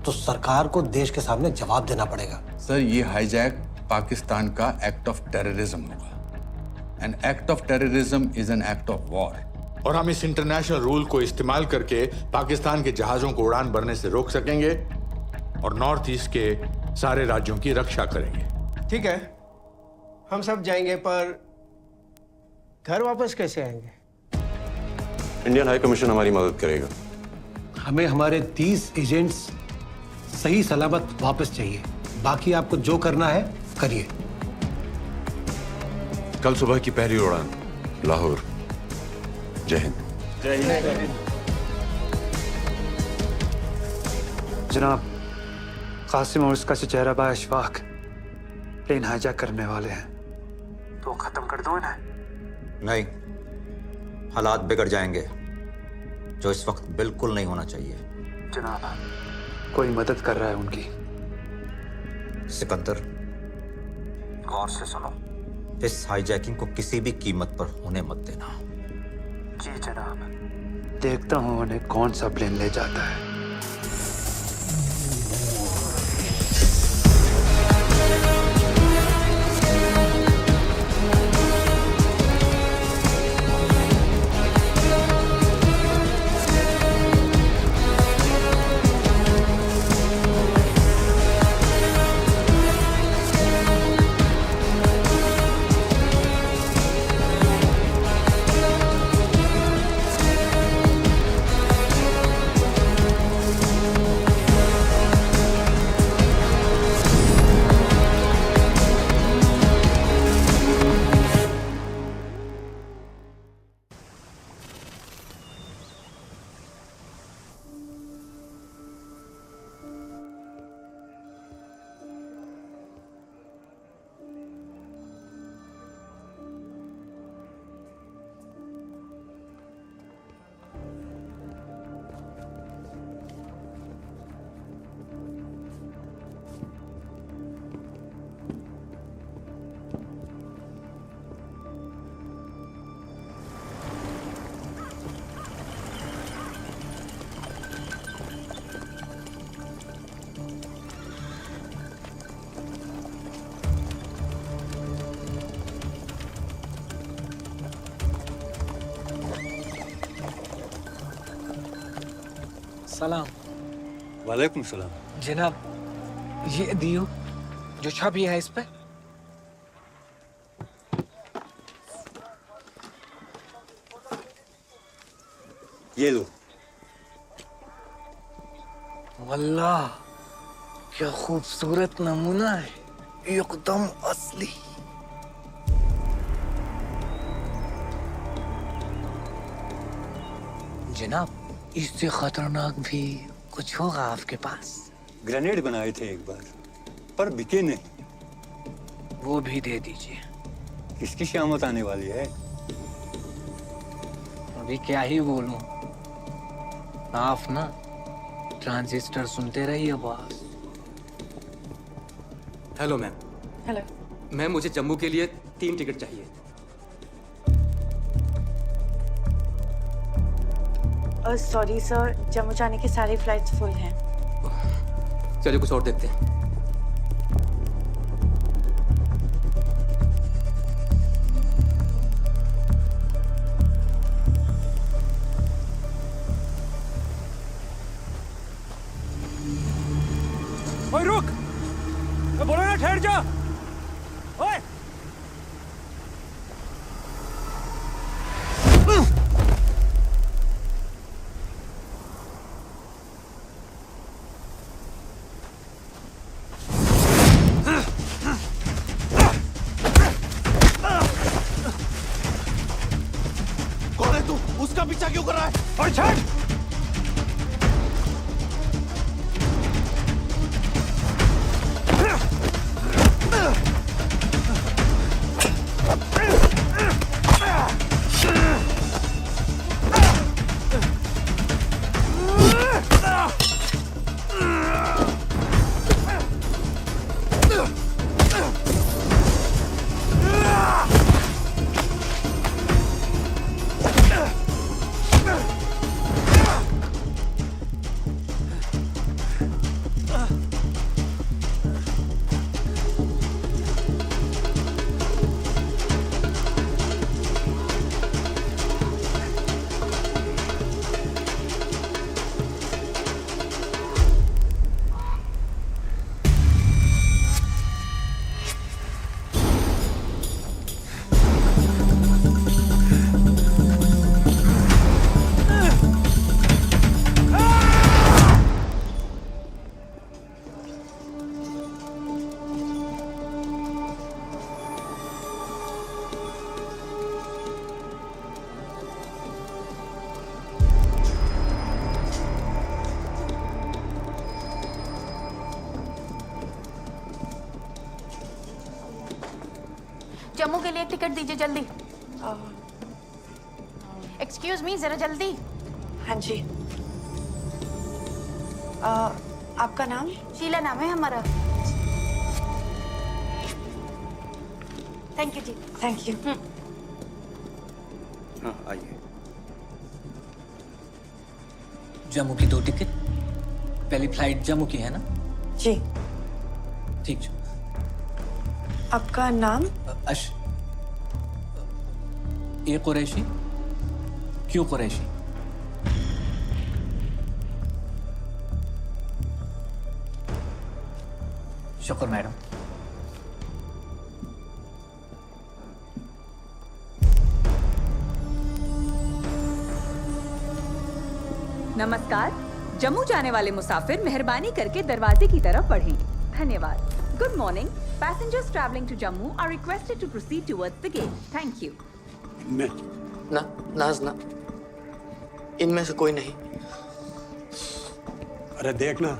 तो सरकार को देश के सामने जवाब देना पड़ेगा। सर, ये हाईजैक पाकिस्तान का एक्ट ऑफ टेररिज्म होगा। An act of terrorism is an act of war. और हम इस इंटरनेशनल रूल को इस्तेमाल करके पाकिस्तान के जहाजों को उड़ान भरने से रोक सकेंगे और नॉर्थ ईस्ट के सारे राज्यों की रक्षा करेंगे। ठीक है, हम सब जाएंगे, पर घर वापस कैसे आएंगे? इंडियन हाई कमीशन हमारी मदद करेगा। हमें हमारे 30 एजेंट्स सही सलामत वापस चाहिए। बाकी आपको जो करना है करिए। कल सुबह की पहली उड़ान लाहौर। जय हिंद। जय हिंद। जनाब, कासिम और उसका चचेरा भाई अशफाक प्लेन हाईजैक करने वाले हैं, तो खत्म कर दो इन्हें। नहीं, हालात बिगड़ जाएंगे, जो इस वक्त बिल्कुल नहीं होना चाहिए। जनाब, कोई मदद कर रहा है उनकी। सिकंदर, गौर से सुनो, इस हाईजैकिंग को किसी भी कीमत पर होने मत देना। जी जनाब। देखता हूं उन्हें कौन सा प्लेन ले जाता है। सलाम। वालेकुम सलाम। जनाब, ये दियो जो छवि है इस पे। ये लो। वल्लाह, क्या खूबसूरत नमूना है, एकदम असली। जनाब, इससे खतरनाक भी कुछ होगा आपके पास? ग्रेनेड बनाए थे एक बार, पर बिके नहीं। वो भी दे दीजिए। किसकी शामत आने वाली है? अभी क्या ही बोलूं, आप ना ट्रांजिस्टर सुनते रहिए boss. Hello ma'am. Hello ma'am, मुझे जम्मू के लिए 3 टिकट चाहिए। सॉरी सर, जम्मू जाने की सारी फ्लाइट्स फुल हैं। चलिए कुछ और देखते हैं। उसका पीछा क्यों कर रहा है? और छड़! जम्मू के लिए एक टिकट दीजिए जल्दी। एक्सक्यूज मी, जरा जल्दी। हाँ जी। आपका नाम? शीला नाम है हमारा। Thank you ji. Thank you. हाँ आइए। जम्मू की 2 टिकट। पहली फ्लाइट जम्मू की है ना? जी। ठीक है। आपका नाम? ये कुरैशी? क्यों कुरैशी? शुक्र मैडम। नमस्कार। जम्मू जाने वाले मुसाफिर मेहरबानी करके दरवाजे की तरफ बढ़ें। धन्यवाद। Good morning. Passengers traveling to Jammu are requested to proceed towards the gate. Thank you. नाजना, इनमें से कोई नहीं। अरे देखना।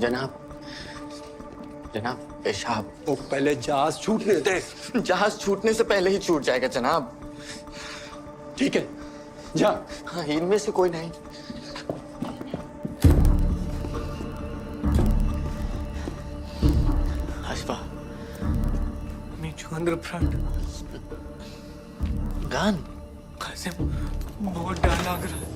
जनाब, जनाब, पेशाब। वो पहले जहाज छूटने दे। जहाज छूटने से पहले ही छूट जाएगा जनाब। ठीक है, जा। हाँ, इनमें से कोई नहीं। Ashfa, meet you on the front. गान। कासिम, बहुत डर लग रहा है।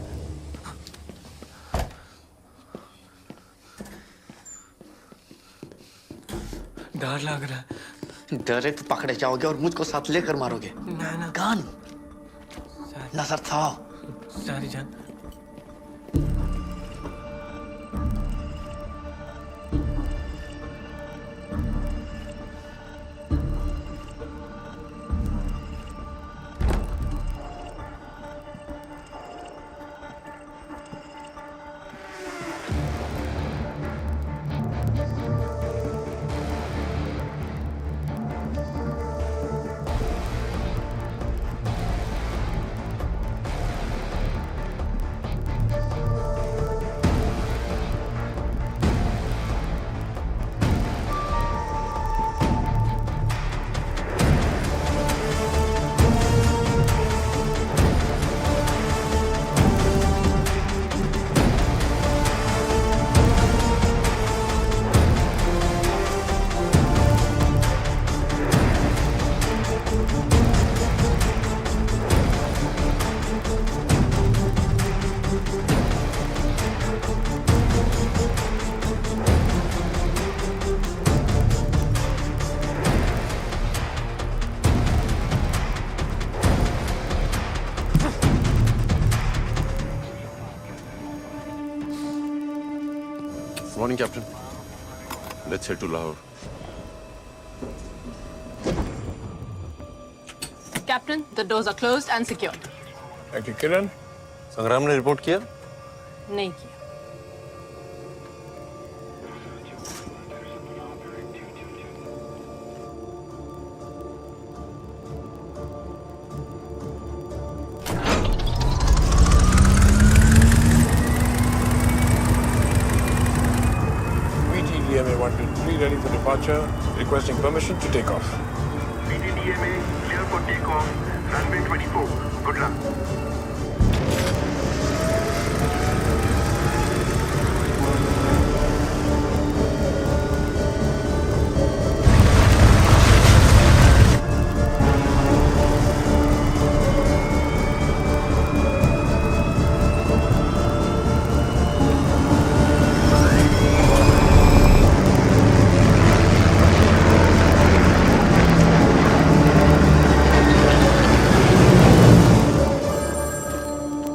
डर लग रहा है। डरे तो पकड़े जाओगे और मुझको साथ लेकर मारोगे। ना। गान। नजर था। सारी जान। Morning, Captain. Let's head to Lahore. Captain, the doors are closed and secured. Thank you, Kiran. संग्राम ने रिपोर्ट किया? नहीं किया। departure, requesting permission to take off. PTDA में clear for take off, runway 24. Good luck.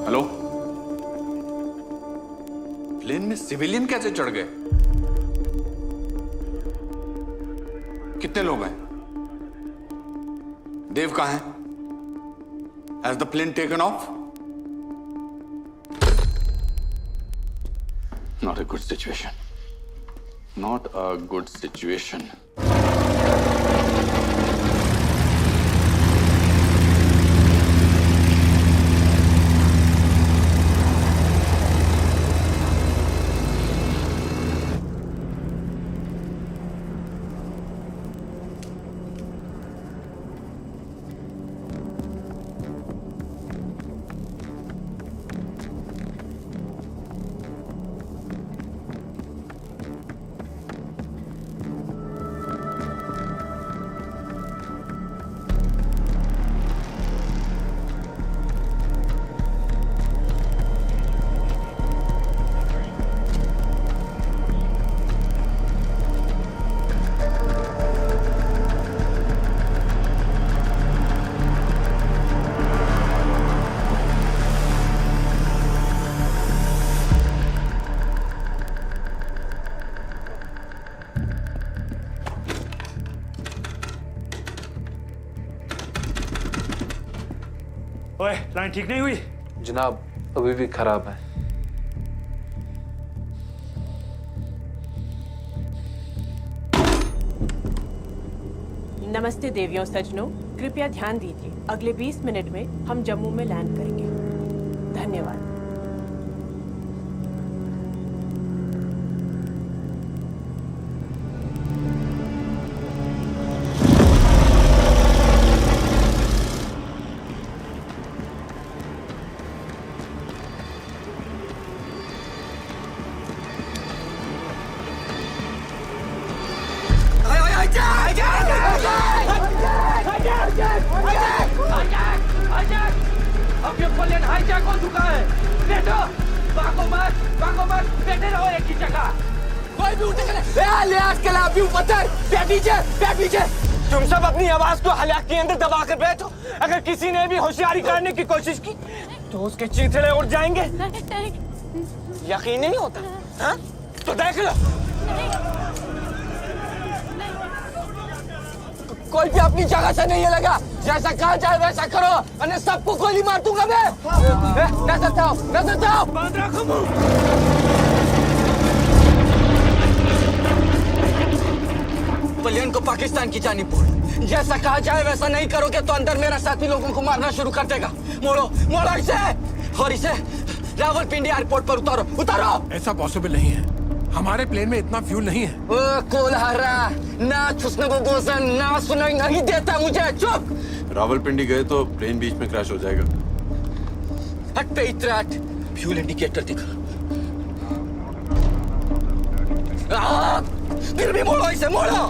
Hello, plane में civilian कैसे चढ़ गए? कितने लोग हैं? देव कहाँ है? Has the plane taken off? Not a good situation. Not a good situation. ओए, लाइन ठीक नहीं हुई? जनाब अभी भी खराब है। नमस्ते देवियों सज्जनों, कृपया ध्यान दीजिए। अगले 20 मिनट में हम जम्मू में लैंड करेंगे। धन्यवाद। अब ये प्लेन हाईजैक हो चुका है। बैठो, भागो मत, बैठे रहो एक ही जगह। कोई भी उठे पीछे। तुम सब अपनी आवाज को हलाक के अंदर दबा कर बैठो। अगर किसी ने भी होशियारी करने की कोशिश की तो उसके चीथड़े उड़ जाएंगे। यकीन नहीं होता? हाँ? तो देख लो। कोई भी अपनी जगह से नहीं लगा। जैसा कहा जाए वैसा करो, वरना सबको गोली मार दूंगा मैं। नजर जाओ। बांध रखो मुंह। प्लेन को पाकिस्तान की जानिब मोड़ो। जैसा कहा जाए वैसा नहीं करोगे तो अंदर मेरा साथी लोगों को मारना शुरू कर देगा। मोड़ो इसे और इसे रावलपिंडी एयरपोर्ट पर उतारो। ऐसा पॉसिबल नहीं है, हमारे प्लेन में इतना फ्यूल नहीं है। कोलहारा ना छुसने को गोसन ना सुनाई नहीं देता मुझे। चुप। रावलपिंडी गए तो प्लेन बीच में क्रैश हो जाएगा। हट पे इतराट, फ्यूल इंडिकेटर दिखा। फिर भी मोड़ो इसे, मोड़ो।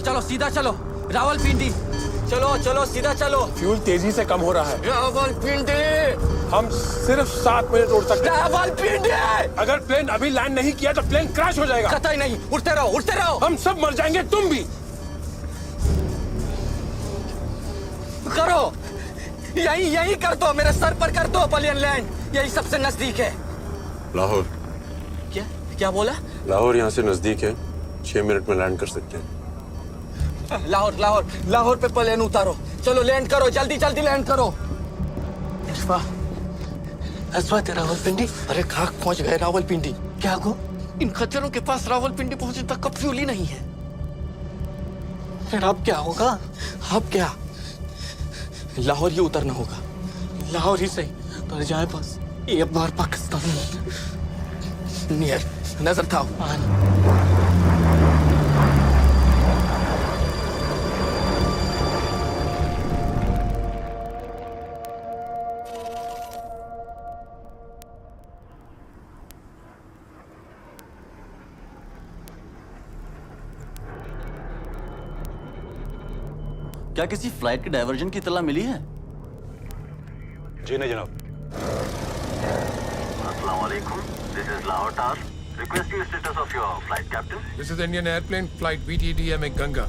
चलो सीधा चलो रावलपिंडी। चलो सीधा चलो। फ्यूल तेजी से कम हो रहा है। रावलपिंडी। हम सिर्फ 7 मिनट उड़ सकते हैं। रावलपिंडी। अगर प्लेन अभी लैंड नहीं किया तो प्लेन क्रैश हो जाएगा। कतई नहीं, उड़ते रहो। हम सब मर जाएंगे, तुम भी। करो, यही कर दो, मेरे सर पर कर दो पलियन लैंड, यही सबसे नजदीक है। लाहौर। क्या बोला? लाहौर यहाँ से नजदीक है, 6 मिनट में लैंड कर सकते हैं। लाहौर पे प्लेन उतारो, चलो लैंड करो, जल्दी जल्दी लैंड करो। अस्वा रावलपिंडी। अरे खाक पहुंच गए रावलपिंडी। क्या गो? इन खच्चरों के पास रावलपिंडी पहुंचे तक का फ्यूल ही नहीं है। फिर अब क्या होगा? अब क्या? लाहौर ही उतरना होगा, लाहौर ही सही पर जाए बस एक बार पाकिस्तान नियर नजर था। क्या किसी फ्लाइट के डायवर्जन की इत्तला मिली है? जी नहीं जनाब। Assalamu alaikum. This is Lahore Tower. Request you status of your flight, Captain. This is Indian airplane flight VTDM Ganga.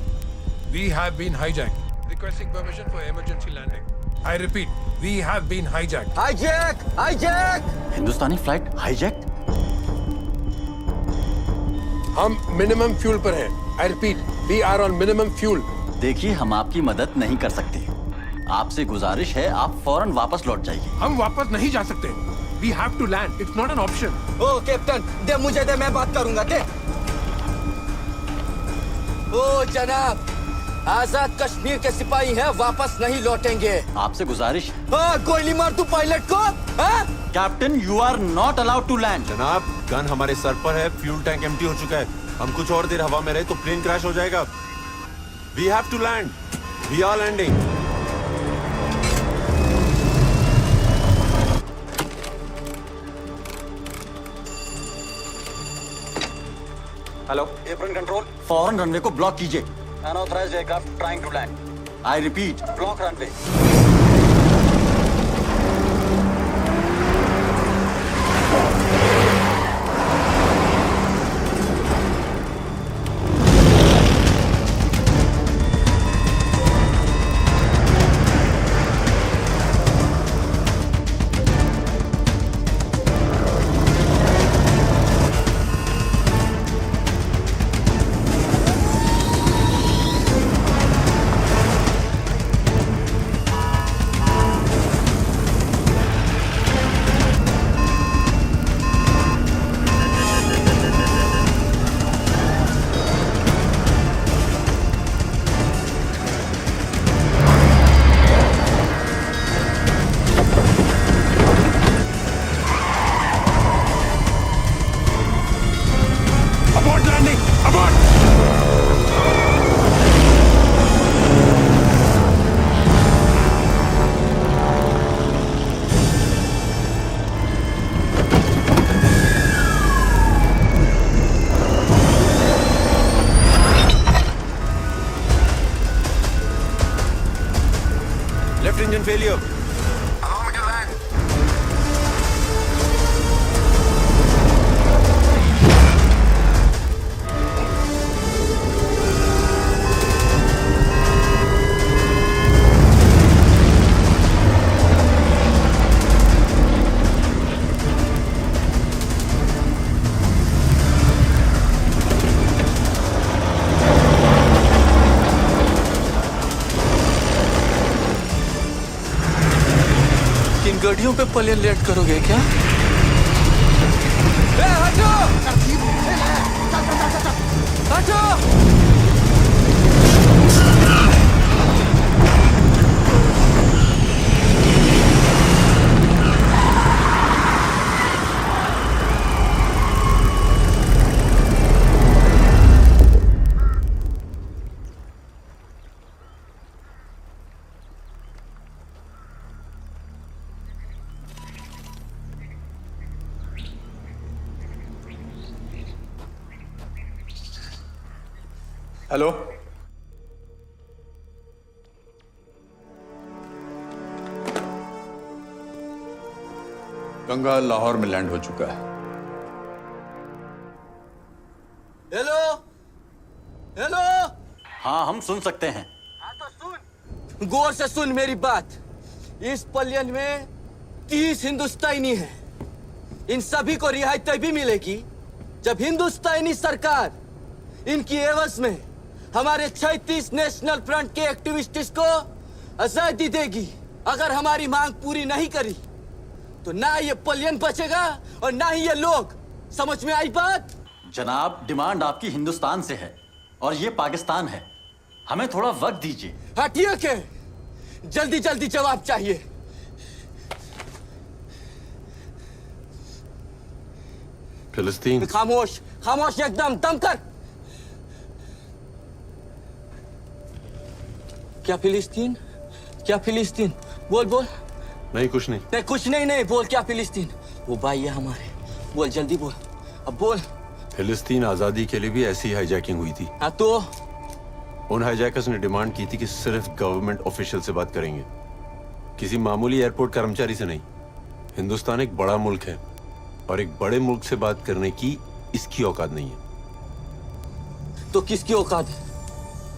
We have been hijacked. Requesting permission for emergency landing. I repeat, we have been hijacked. Hijack! Hindustani flight hijack? हम minimum fuel पर हैं. I repeat, we are on minimum fuel. देखिए, हम आपकी मदद नहीं कर सकते। आपसे गुजारिश है, आप फौरन वापस लौट जाइए। हम वापस नहीं जा सकते। We have to land. It's not an option. ओ कैप्टन, दे मुझे दे, मैं बात करूंगा। दे। ओ जनाब, आजाद कश्मीर के सिपाही हैं, वापस नहीं लौटेंगे। आपसे गुजारिश। गोली मार तू पायलट को। Captain, you are not allowed to land. जनाब, गन हमारे सर पर है, फ्यूल टैंक एम्प्टी हो चुका है। हम कुछ और देर हवा में रहे तो प्लेन क्रैश हो जाएगा। We have to land. We are landing. Hello, airplane control, फौरन रनवे को ब्लॉक कीजिए। Unauthorised aircraft trying to land. I repeat, block runway. Engine failure. Allow me to land. गड्डियों पे प्लेन लैंड करोगे क्या? हटो! हटो! हेलो, गंगा लाहौर में लैंड हो चुका है। Hello, hello. हाँ, हम सुन सकते हैं। हाँ तो सुन, गौर से सुन मेरी बात। इस पलियन में 30 हिंदुस्तानी हैं। इन सभी को रिहाई तभी मिलेगी जब हिंदुस्तानी सरकार इनकी एवज में हमारे 36 नेशनल फ्रंट के एक्टिविस्ट्स को आजादी देगी। अगर हमारी मांग पूरी नहीं करी तो ना ये पलियन बचेगा और ना ही ये लोग। समझ में आई बात? जनाब, डिमांड आपकी हिंदुस्तान से है और ये पाकिस्तान है। हमें थोड़ा वक्त दीजिए। हाँ ठीक है, जल्दी जल्दी जवाब चाहिए। फिलिस्तीन। खामोश खामोश, एकदम दम कर। क्या फिलिस्तीन? क्या फिलिस्तीन? बोल बोल। नहीं कुछ नहीं। नहीं कुछ नहीं, नहीं बोल। क्या फिलिस्तीन? वो भाई है हमारे। बोल जल्दी बोल, अब बोल। फिलिस्तीन आजादी के लिए भी ऐसी हाईजैकिंग हुई थी। हाँ तो उन हाईजैकर्स ने डिमांड की थी कि सिर्फ गवर्नमेंट ऑफिशियल से बात करेंगे, किसी मामूली एयरपोर्ट कर्मचारी से नहीं। हिंदुस्तान एक बड़ा मुल्क है और एक बड़े मुल्क से बात करने की इसकी औकात नहीं है। तो किसकी औकात है?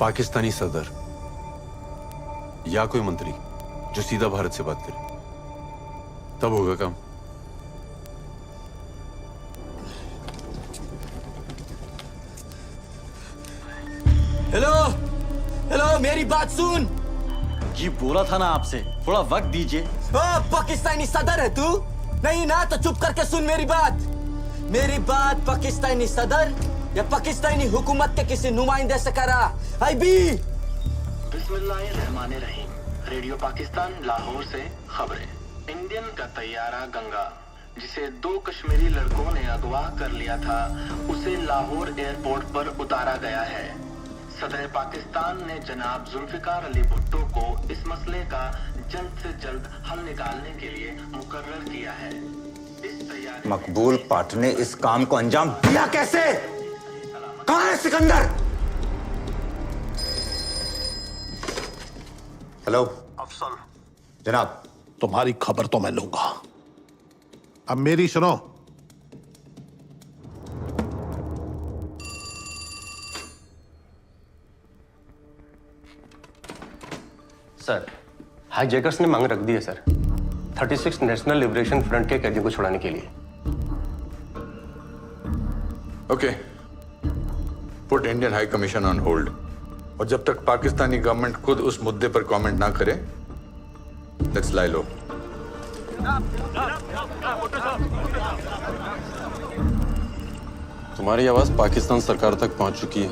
पाकिस्तानी सदर या कोई मंत्री जो सीधा भारत से बात करे, तब होगा काम। हेलो हेलो, मेरी बात सुन। जी बोला था ना आपसे, थोड़ा वक्त दीजिए। पाकिस्तानी सदर है तू? नहीं ना, तो चुप करके सुन मेरी बात। मेरी बात पाकिस्तानी सदर या पाकिस्तानी हुकूमत के किसी नुमाइंदे से करा। आई बी बिस्मिल्लाहिर्रहमानिर्रहीम। रेडियो पाकिस्तान लाहौर से खबरें। इंडियन का तैयारा गंगा, जिसे 2 कश्मीरी लड़कों ने अगवा कर लिया था, उसे लाहौर एयरपोर्ट पर उतारा गया है। सदर पाकिस्तान ने जनाब जुल्फिकार अली भुट्टो को इस मसले का जल्द से जल्द हल निकालने के लिए मुकर्रर किया है। इस तैयारी मकबूल पाठ ने इस काम को अंजाम दिया कैसे? कहां है सिकंदर? हेलो अफसल। जनाब, तुम्हारी खबर तो मैं लूंगा, अब मेरी सुनो। सर, हाईजैकर्स ने मांग रख दी है सर, 36 नेशनल लिबरेशन फ्रंट के कैदियों को छुड़ाने के लिए। Okay, put Indian high commission on hold. और जब तक पाकिस्तानी गवर्नमेंट खुद उस मुद्दे पर कमेंट ना करे, लेट्स लाई लो। तुम्हारी आवाज पाकिस्तान सरकार तक पहुंच चुकी है।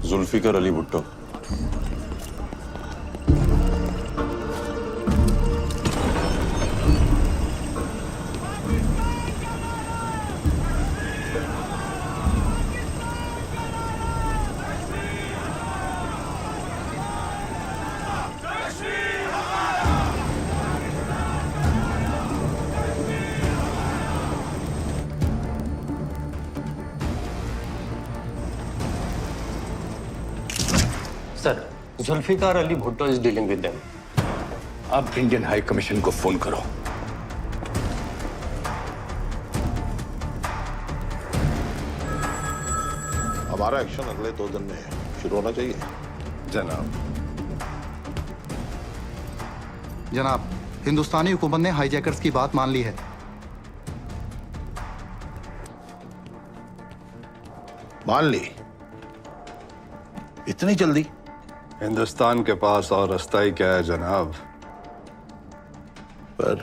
Zulfikar Ali Bhutto. Sir, Zulfikar Ali Bhutto is dealing with them. अब इंडियन हाई कमीशन को फोन करो। हमारा एक्शन अगले 2 दिन में शुरू होना चाहिए। जनाब, हिंदुस्तानी हुकूमत ने हाईजैकर्स की बात मान ली है। मान ली? इतनी जल्दी? हिंदुस्तान के पास और रास्ता ही क्या है जनाब? पर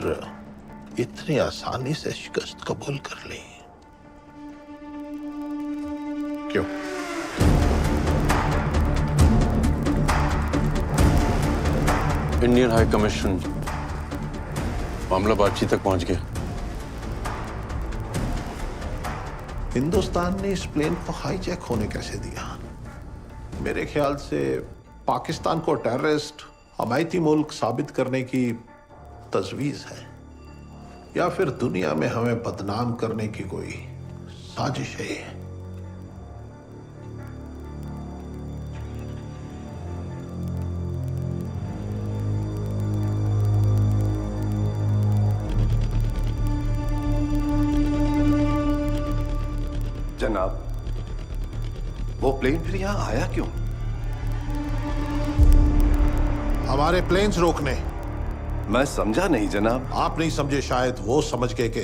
इतनी आसानी से शिकस्त कबूल कर ली क्यों? इंडियन हाई कमीशन मामला बातचीत तक पहुंच गया। हिंदुस्तान ने इस प्लेन को हाईजैक होने कैसे दिया? मेरे ख्याल से पाकिस्तान को टेररिस्ट हमायती मुल्क साबित करने की तजवीज है, या फिर दुनिया में हमें बदनाम करने की कोई साजिश है। जनाब, वो प्लेन फिर यहां आया क्यों? हमारे प्लेन्स रोकने। मैं समझा नहीं जनाब। आप नहीं समझे शायद, वो समझ के कि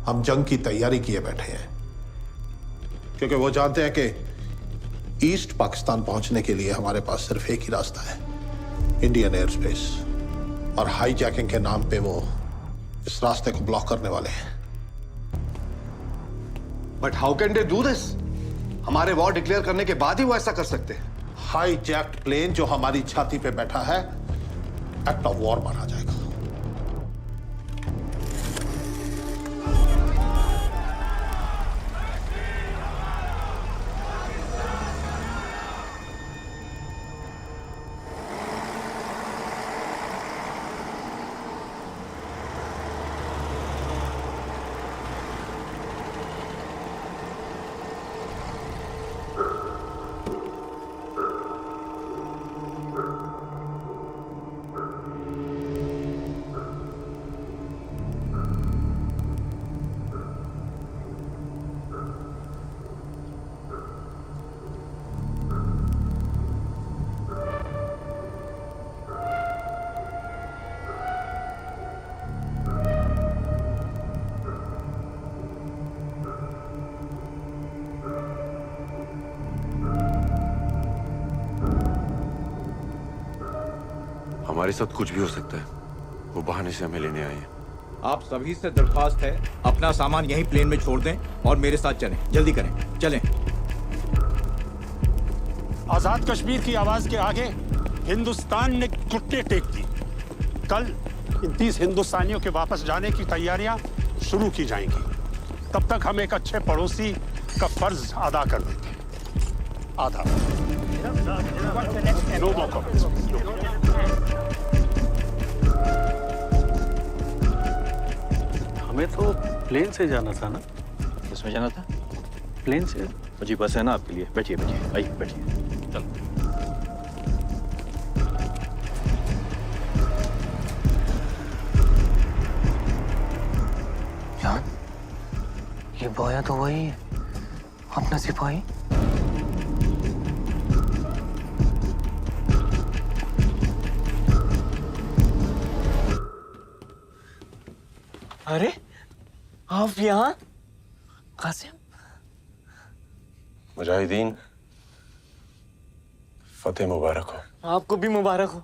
हम जंग की तैयारी किए बैठे हैं, क्योंकि वो जानते हैं कि ईस्ट पाकिस्तान पहुंचने के लिए हमारे पास सिर्फ एक ही रास्ता है, इंडियन एयर स्पेस, और हाईजैकिंग के नाम पे वो इस रास्ते को ब्लॉक करने वाले हैं। But how can they do this? हमारे वॉर डिक्लेयर करने के बाद ही वो ऐसा कर सकते हैं। हाईजैक्ड प्लेन जो हमारी छाती पे बैठा है, एक्ट ऑफ वॉर माना जाएगा। हमारे साथ कुछ भी हो सकता है, वो बहाने से हमें लेने आए हैं। आप सभी से दरख्वास्त है, अपना सामान यहीं प्लेन में छोड़ दें और मेरे साथ चलें। जल्दी करें, चलें। आजाद कश्मीर की आवाज के आगे हिंदुस्तान ने घुटने टेक दी। कल इन 30 हिंदुस्तानियों के वापस जाने की तैयारियां शुरू की जाएंगी। तब तक हम एक अच्छे पड़ोसी का फर्ज अदा कर देंगे। आधा नो मोर कमेंट्स। हमें तो प्लेन से जाना था ना? किसमें जाना था? प्लेन से। जी बस है ना आपके लिए। बैठिए बैठिए, आइए बैठिए। चलो। जान, ये बोया तो वही है, अपना सिपाही। अरे आप यहाँ? कासिम, मुजाहिदीन, फतेह मुबारक हो। आपको भी मुबारक हो।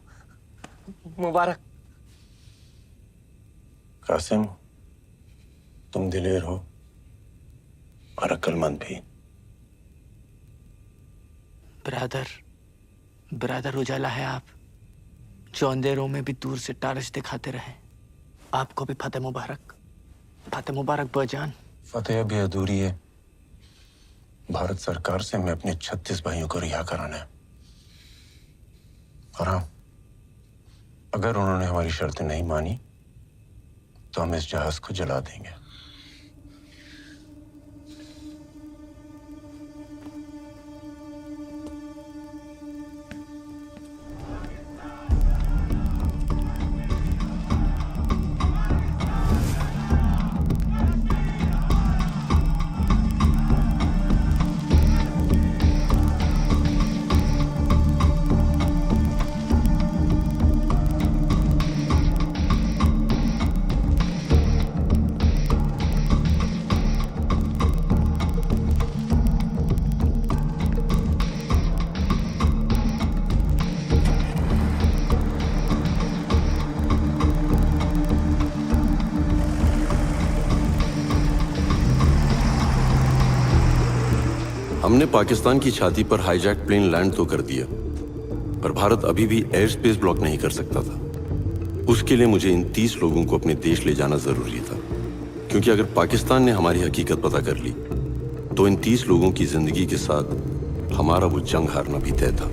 मुबारक। कासिम, तुम दिलेर हो और अक्लमंद भी। ब्रदर उजाला है आप, जो अंधेरों में भी दूर से टारच दिखाते रहे। आपको भी फतेह मुबारक बजान। फतेह अभी अधूरी है। भारत सरकार से मैं अपने 36 भाइयों को रिहा कराना है। और हाँ, अगर उन्होंने हमारी शर्तें नहीं मानी तो हम इस जहाज को जला देंगे। हमने पाकिस्तान की छाती पर हाईजैक प्लेन लैंड तो कर दिया, पर भारत अभी भी एयर स्पेस ब्लॉक नहीं कर सकता था। उसके लिए मुझे इन 30 लोगों को अपने देश ले जाना जरूरी था, क्योंकि अगर पाकिस्तान ने हमारी हकीकत पता कर ली तो इन 30 लोगों की जिंदगी के साथ हमारा वो जंग हारना भी तय था।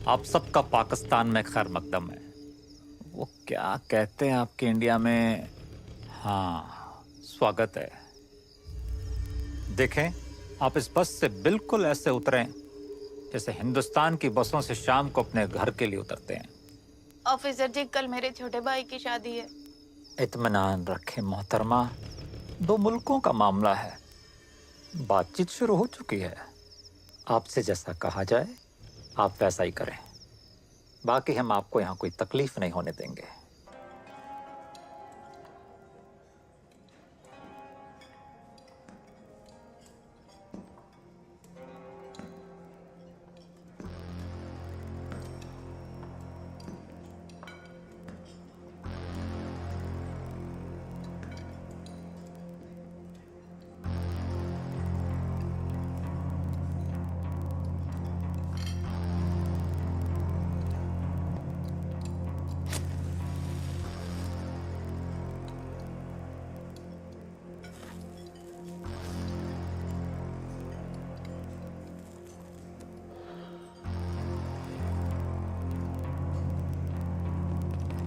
आप सबका पाकिस्तान में खैर मकदम है। वो क्या कहते हैं आपके इंडिया में, हाँ स्वागत है। देखें, आप इस बस से बिल्कुल ऐसे उतरें जैसे हिंदुस्तान की बसों से शाम को अपने घर के लिए उतरते हैं। ऑफिसर जी, कल मेरे छोटे भाई की शादी है। इत्मीनान रखें मोहतरमा, 2 मुल्कों का मामला है। बातचीत शुरू हो चुकी है। आपसे जैसा कहा जाए आप वैसा ही करें। बाकी हम आपको यहाँ कोई तकलीफ नहीं होने देंगे।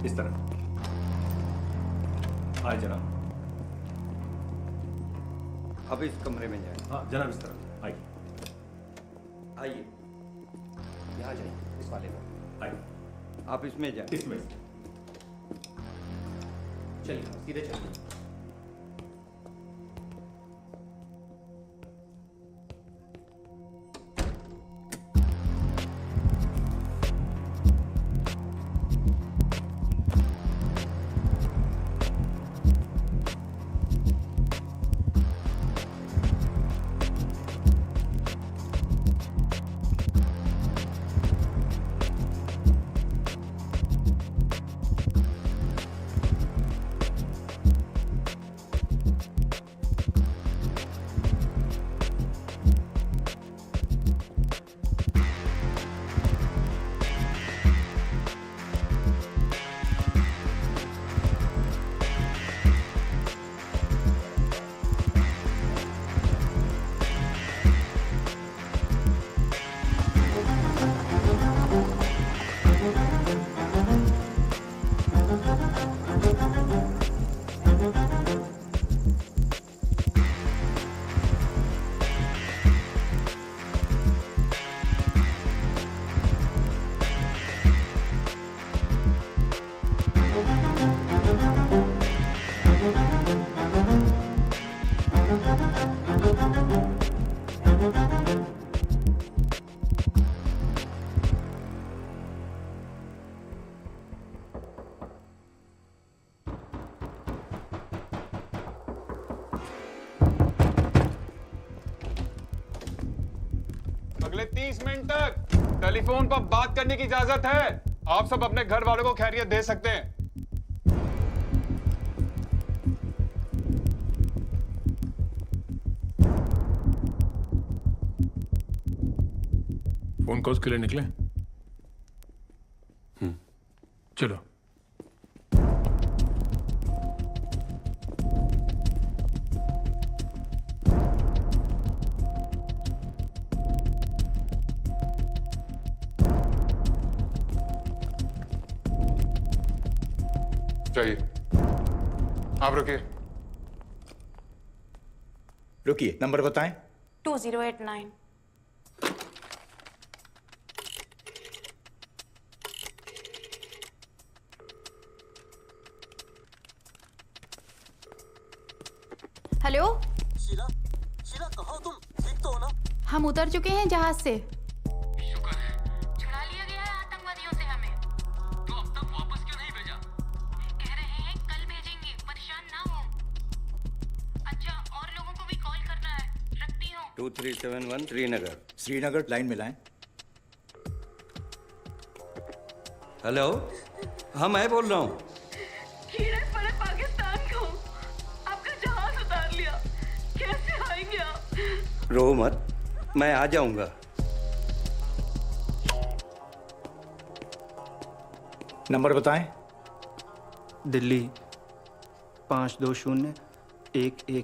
इस तरह आए जनाब। अब इस कमरे में जाए। हाँ जनाब, इस तरह आइए। आइए, यहाँ जाइए, इस वाले में आइए। आप इसमें जाए। इसमें चलिए, सीधे चलिए। अगले 30 मिनट तक टेलीफोन पर बात करने की इजाजत है। आप सब अपने घर वालों को खैरियत दे सकते हैं। फोन कॉल्स के लिए निकले? चलो। चाहिए। आप रुकिए। रुकिए, नंबर बताएं। 2089। हेलो शीला, शीला कहाँ हो तुम? ठीक तो हो ना? हम उतर चुके हैं जहाज से। छुड़ा लिया गया है आतंकवादियों से हमें। तो अब तक वापस क्यों नहीं भेजा? कह रहे हैं कल भेजेंगे, परेशान ना हो। अच्छा, और लोगों को भी कॉल करना है, रखती हूँ। 2371 श्रीनगर। श्रीनगर, लाइन में लाएं। हेलो, हाँ मैं बोल रहा हूँ। कीड़े पड़े पाकिस्तान को, आपका जहाज उतार लिया, कैसे आएंगे आप? रो मत, मैं आ जाऊंगा। नंबर बताएं। दिल्ली 52011।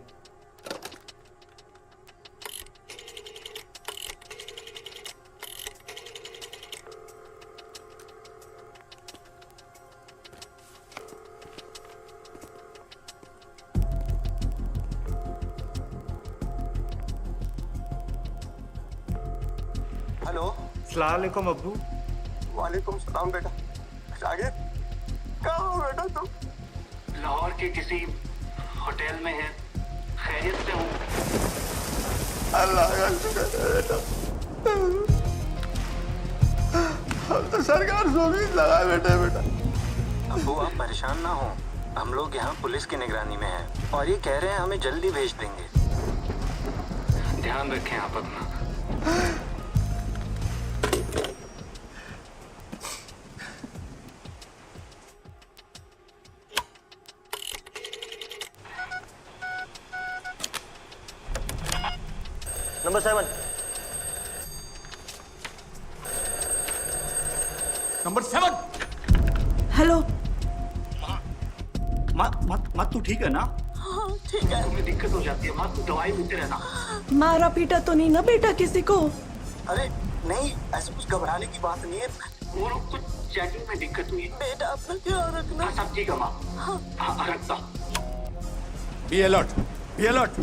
अस्सलाम वालेकुम अब्बू। वालेकुम सलाम बेटा। शागिद कहाँ हो बेटा तुम? लाहौर के किसी होटल में है, खैरियत से हूँ। अल्लाह का शुक्र है बेटा। हम तो सरकार से उम्मीद लगाए बैठे बेटा। अब्बू आप परेशान ना हो, हम लोग यहाँ पुलिस की निगरानी में हैं और ये कह रहे हैं हमें जल्दी भेज देंगे। ध्यान रखें आप अपना। नंबर 7। नंबर 7। हेलो माँ तू ठीक है ना? हाँ ठीक है। तुम्हें दिक्कत हो जाती है माँ, तू दवाई लेते रहना। मारा पीटा तो नहीं ना बेटा किसी को? अरे नहीं, ऐसे कुछ घबराने की बात नहीं है। वो लोग कुछ चेकिंग में दिक्कत हुई। बेटा अपना ख्याल रखना। हाँ सब ठीक है माँ। हाँ रखता। Be alert, be alert.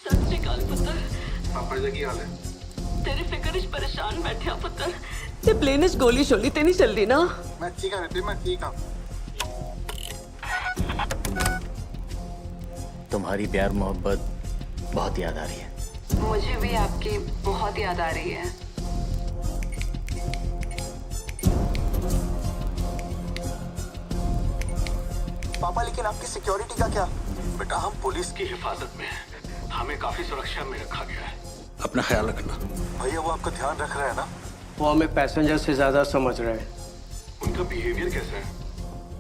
सत श्री अकाल पुत्र। पापा जी की हाल है? तेरी फिक्र परेशान बैठे पुत्र। ते प्लेन गोली शोली ते नहीं चल रही ना? मैं ठीक है, मैं ठीक हूँ। तुम्हारी प्यार मोहब्बत बहुत याद आ रही है। मुझे भी आपकी बहुत याद आ रही है। पापा लेकिन आपकी सिक्योरिटी का क्या? बेटा हम पुलिस की हिफाजत में हैं, हमें काफी सुरक्षा में रखा गया है। अपना ख्याल रखना। भैया वो आपका ध्यान रख रहा है ना? वो हमें पैसेंजर से ज्यादा समझ रहे हैं। उनका बिहेवियर कैसा है?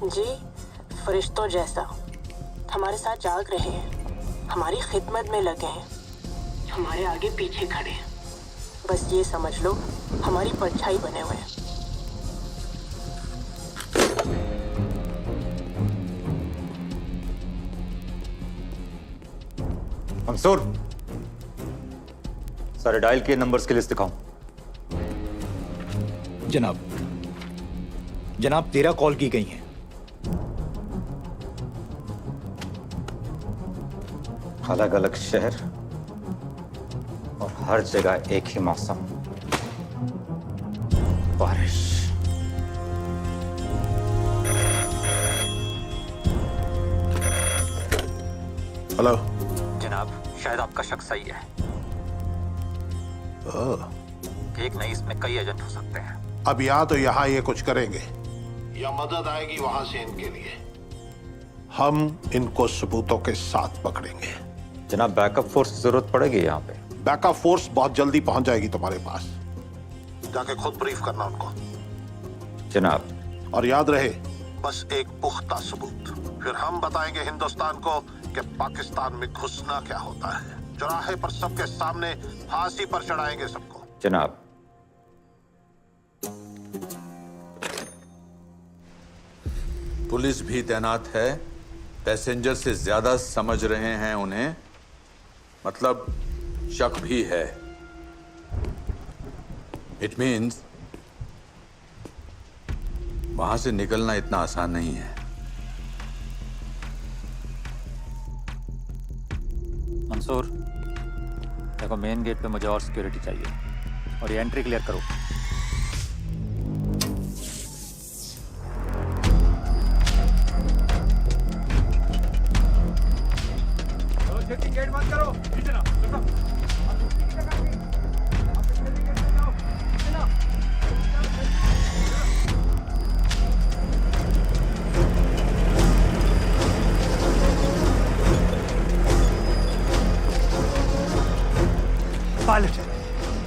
जी फरिश्तों जैसा, हमारे साथ जाग रहे हैं, हमारी खिदमत में लगे हैं, हमारे आगे पीछे खड़े हैं। बस ये समझ लो हमारी परछाई बने हुए हैं। मंसूर, सारे डायल किए नंबर्स की लिस्ट दिखाओ। जनाब, जनाब 13 कॉल की गई हैं। अलग अलग शहर और हर जगह एक ही मौसम, बारिश। हेलो जनाब, शायद आपका शक सही है। एक नहीं, इसमें कई एजेंट हो सकते हैं। अब या तो यहाँ ये कुछ करेंगे या मदद आएगी वहां से इनके लिए। हम इनको सबूतों के साथ पकड़ेंगे। जनाब बैकअप फोर्स की जरूरत पड़ेगी यहाँ पे। बैकअप फोर्स बहुत जल्दी पहुंच जाएगी तुम्हारे पास। जाके खुद ब्रीफ करना उनको। जनाब। और याद रहे, बस एक पुख्ता सबूत, फिर हम बताएंगे हिंदुस्तान को कि पाकिस्तान में घुसना क्या होता है। चौराहे पर सबके सामने फांसी पर चढ़ाएंगे सबको। जनाब। पुलिस भी तैनात है, पैसेंजर से ज्यादा समझ रहे हैं उन्हें, मतलब शक भी है। इट मीन्स वहां से निकलना इतना आसान नहीं है। मंसूर, देखो मेन गेट पे मुझे और सिक्योरिटी चाहिए और ये एंट्री क्लियर करो। गेट बंद करो।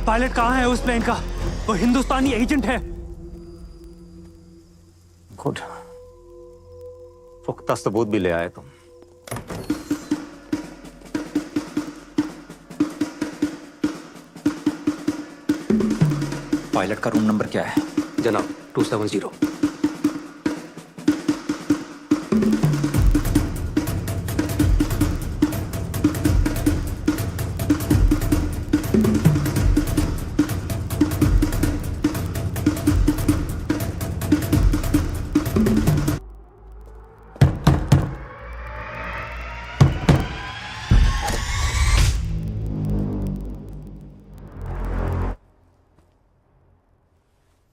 पायलट कहाँ है उस प्लेन का? वो हिंदुस्तानी एजेंट है। गुड, पुख्ता सबूत भी ले आए तुम। पायलट का रूम नंबर क्या है? जनाब 270।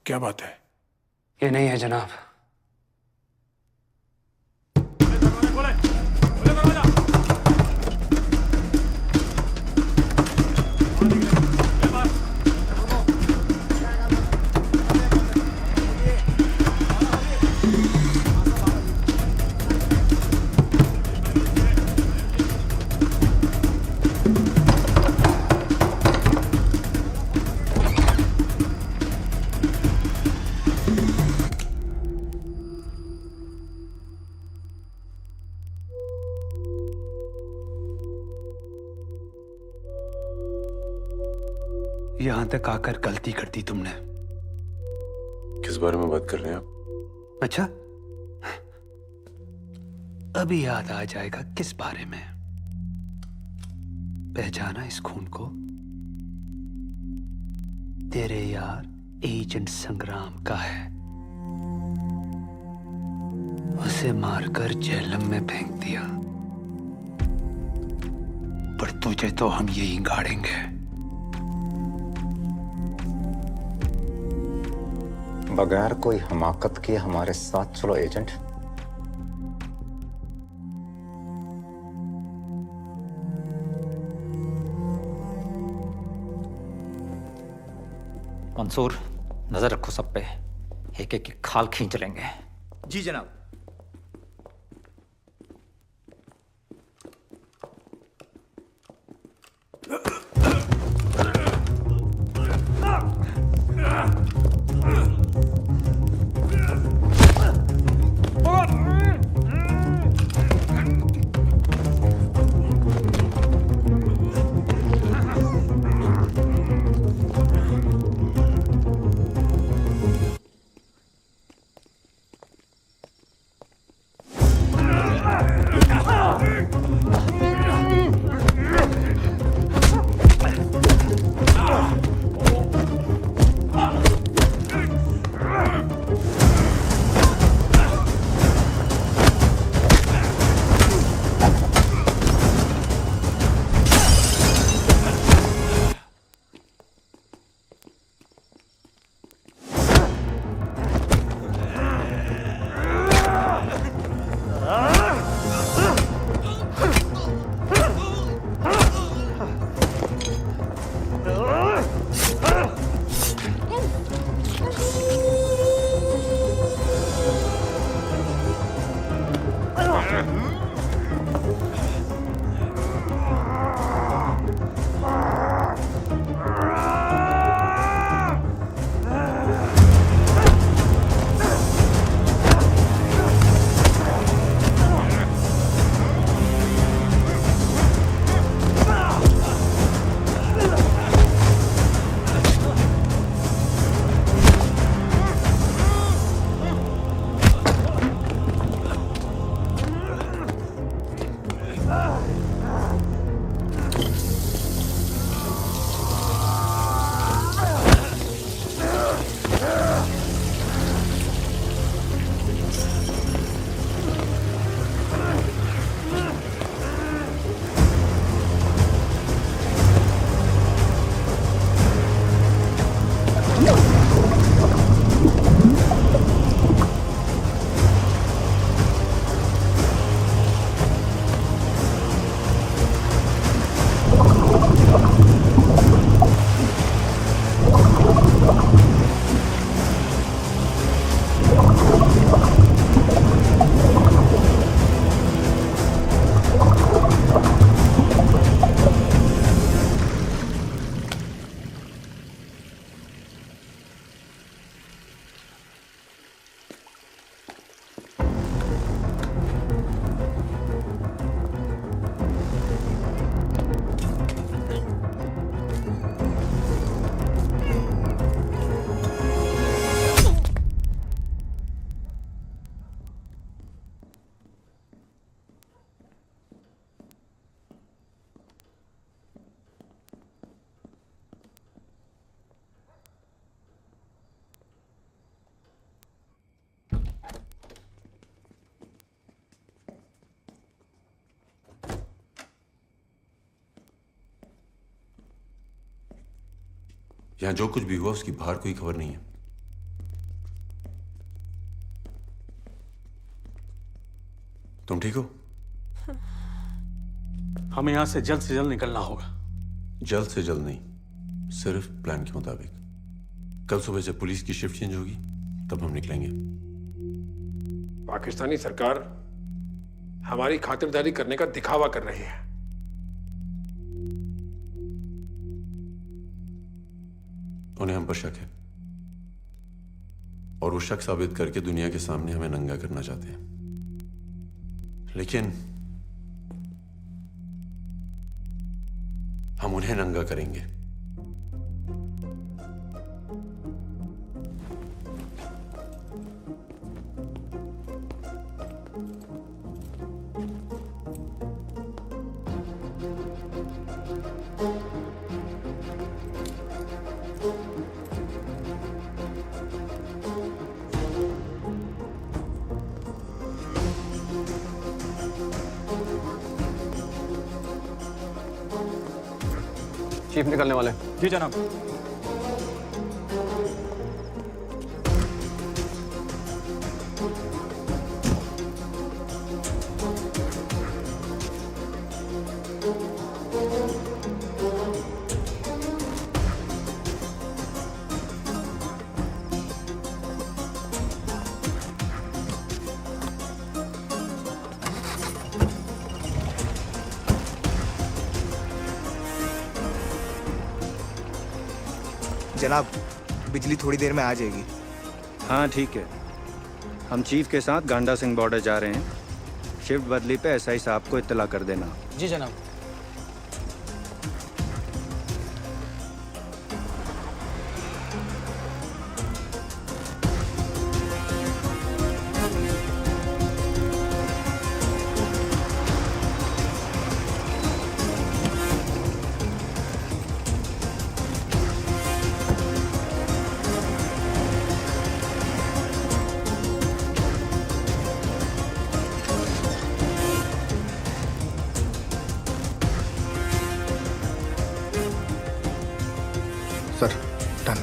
क्या बात है? ये नहीं है जनाब। यहां तक आकर गलती कर दी तुमने। किस बारे में बात कर रहे हैं आप? अच्छा, अभी याद आ जाएगा किस बारे में। पहचाना इस खून को? तेरे यार एजेंट संग्राम का है। उसे मारकर जेहलम में फेंक दिया, पर तुझे तो हम यही गाड़ेंगे। बगैर कोई हमाकत के हमारे साथ चलो एजेंट। मंसूर, नजर रखो सब पे, एक एक की खाल खींच लेंगे। जी जनाब। यहां जो कुछ भी हुआ उसकी बाहर कोई खबर नहीं है। तुम ठीक हो? हमें यहां से जल्द निकलना होगा। जल्द से जल्द नहीं, सिर्फ प्लान के मुताबिक। कल सुबह से पुलिस की शिफ्ट चेंज होगी, तब हम निकलेंगे। पाकिस्तानी सरकार हमारी खातिरदारी करने का दिखावा कर रही है। उन्हें हम पर शक है और वो शक साबित करके दुनिया के सामने हमें नंगा करना चाहते हैं। लेकिन हम उन्हें नंगा करेंगे। चीफ निकलने वाले। जी जनाब। जनाब, बिजली थोड़ी देर में आ जाएगी। हाँ ठीक है, हम चीफ के साथ गांडा सिंह बॉर्डर जा रहे हैं। शिफ्ट बदली पे एसआई साहब को इत्तला कर देना। जी जनाब। Sir, done.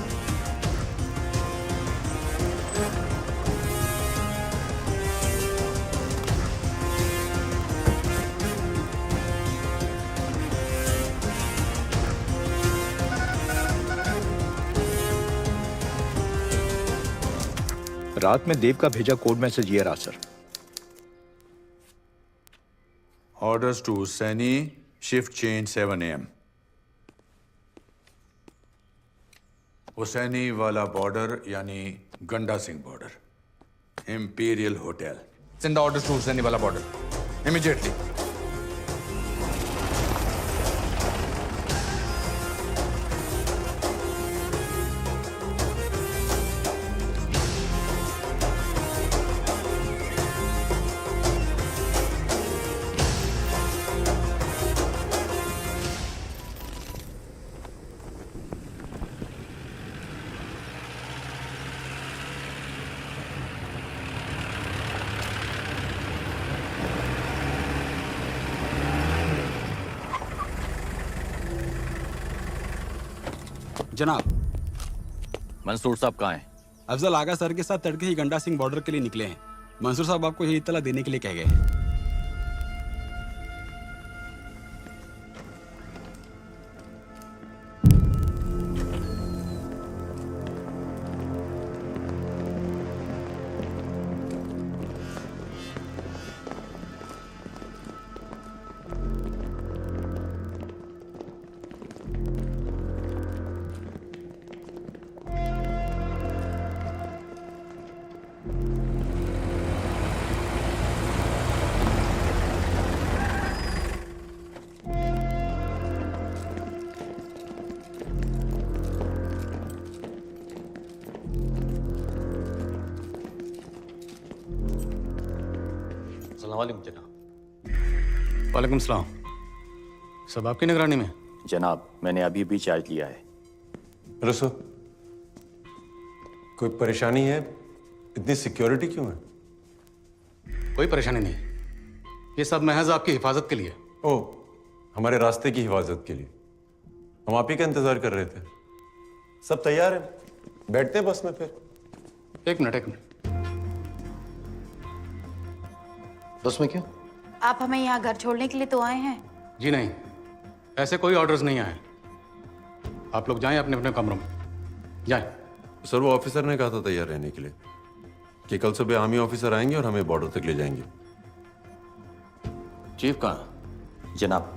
रात में देव का भेजा कोड मैसेज ये रहा सर। Orders to Saini, shift change 7 AM। Hussainiwala border यानी Ganda Singh border, imperial hotel. Send orders to Hussainiwala border immediately. जनाब, मंसूर साहब कहाँ हैं? अफजल आगा सर के साथ तड़के ही गंडा सिंह बॉर्डर के लिए निकले हैं। मंसूर साहब आपको यही इत्तला देने के लिए कह गए हैं। जनाब। वालेकुम सलाम। सब आपकी निगरानी में? जनाब, मैंने अभी भी चार्ज लिया है। रसो, कोई परेशानी है? इतनी सिक्योरिटी क्यों है? कोई परेशानी नहीं, ये सब महज आपकी हिफाजत के लिए। ओह, हमारे रास्ते की हिफाजत के लिए। हम आप ही का इंतजार कर रहे थे। सब तैयार है, बैठते हैं बस में फिर। एक मिनट। बस में क्यों? आप हमें यहाँ घर छोड़ने के लिए तो आए हैं? जी नहीं, ऐसे कोई ऑर्डर्स नहीं आए। आप लोग जाएं अपने अपने कमरों में, जाएं। सर वो ऑफिसर ने कहा था तैयार रहने के लिए कि कल सुबह आर्मी ऑफिसर आएंगे और हमें बॉर्डर तक ले जाएंगे। चीफ कहाँ? जनाब,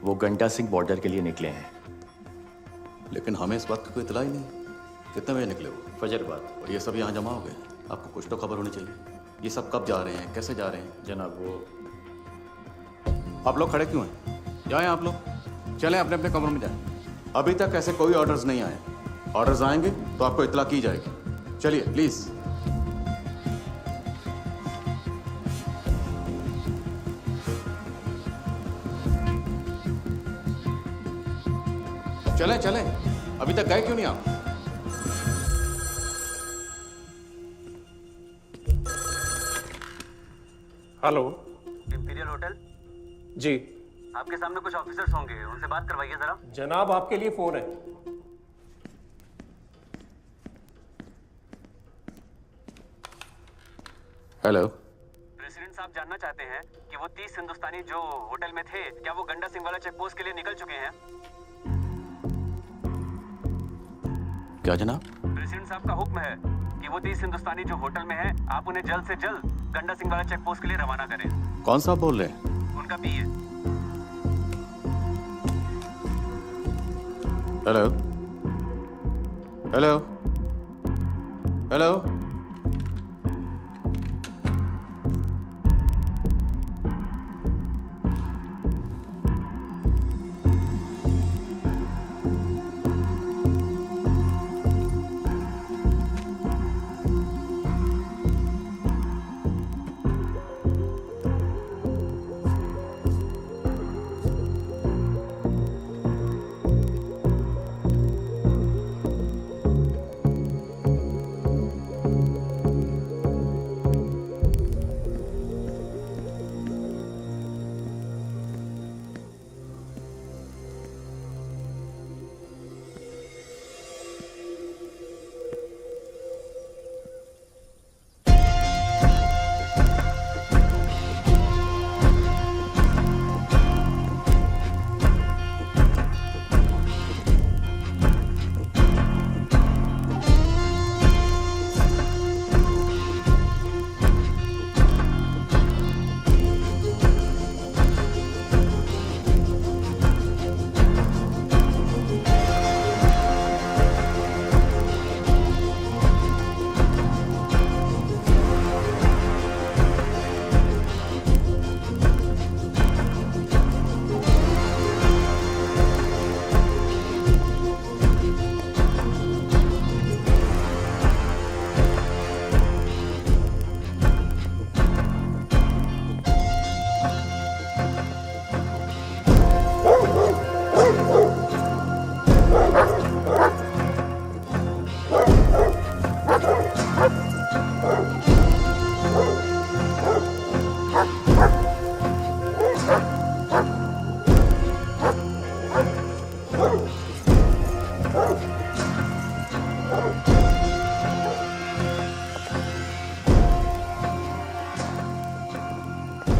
वो घंटा सिंह बॉर्डर के लिए निकले हैं। लेकिन हमें इस बात की कोई इतला ही नहीं। कितने बजे निकले वो? फजर बाद। और ये सब यहाँ जमा हो गए। आपको कुछ तो खबर होनी चाहिए। ये सब कब जा रहे हैं, कैसे जा रहे हैं? जनाब वो आप लोग खड़े क्यों हैं? जाएं आप लोग, चलें अपने अपने कमरों में जाएं। अभी तक ऐसे कोई ऑर्डर्स नहीं आए। ऑर्डर्स आएंगे तो आपको इतला की जाएगी। चलिए प्लीज। चलें, अभी तक गए क्यों नहीं आप? Hello, imperial hotel? जी। आपके सामने कुछ ऑफिसर्स होंगे, उनसे बात करवाइए जरा। जनाब आपके लिए फोन है। हेलो। प्रेसिडेंट साहब जानना चाहते हैं कि वो 30 हिंदुस्तानी जो होटल में थे, क्या वो गंडा सिंह वाला चेक पोस्ट के लिए निकल चुके हैं? क्या जनाब? प्रेसिडेंट साहब का हुक्म है कि वो 30 हिंदुस्तानी जो होटल में हैं, आप उन्हें जल्द से जल्द गंडा सिंह वाला चेक पोस्ट के लिए रवाना करें। कौन सा बोल रहे हैं? उनका पीए। Hello, hello, hello.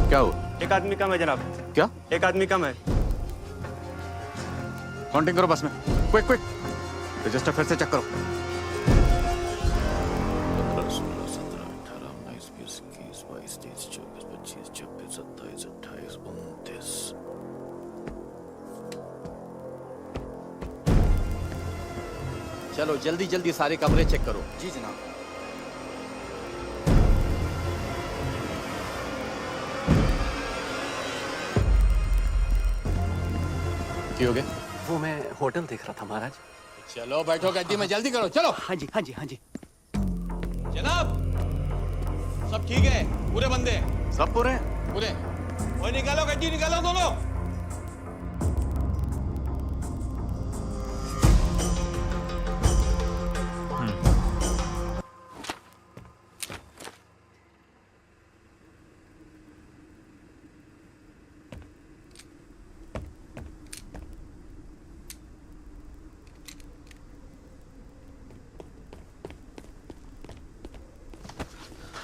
क्या हुआ? एक आदमी कम है जनाब। क्या? एक आदमी कम है। काउंटिंग करो बस में, क्विक क्विक। रजिस्टर फिर से चेक करो। 15, 16, 17, 18, 19, 20, 21, 22, 23, 24, 25, 26, 27, 28, 29। चलो जल्दी जल्दी सारे कमरे चेक करो। जी जनाब। क्यों हो गए? वो मैं होटल देख रहा था महाराज। चलो बैठो गड्डी में, जल्दी करो चलो। हाँ जी हाँ जी हाँ जी। जनाब सब ठीक है, पूरे बंदे हैं। सब पूरे? पूरे। वो निकालो गड्डी, निकालो दोनों।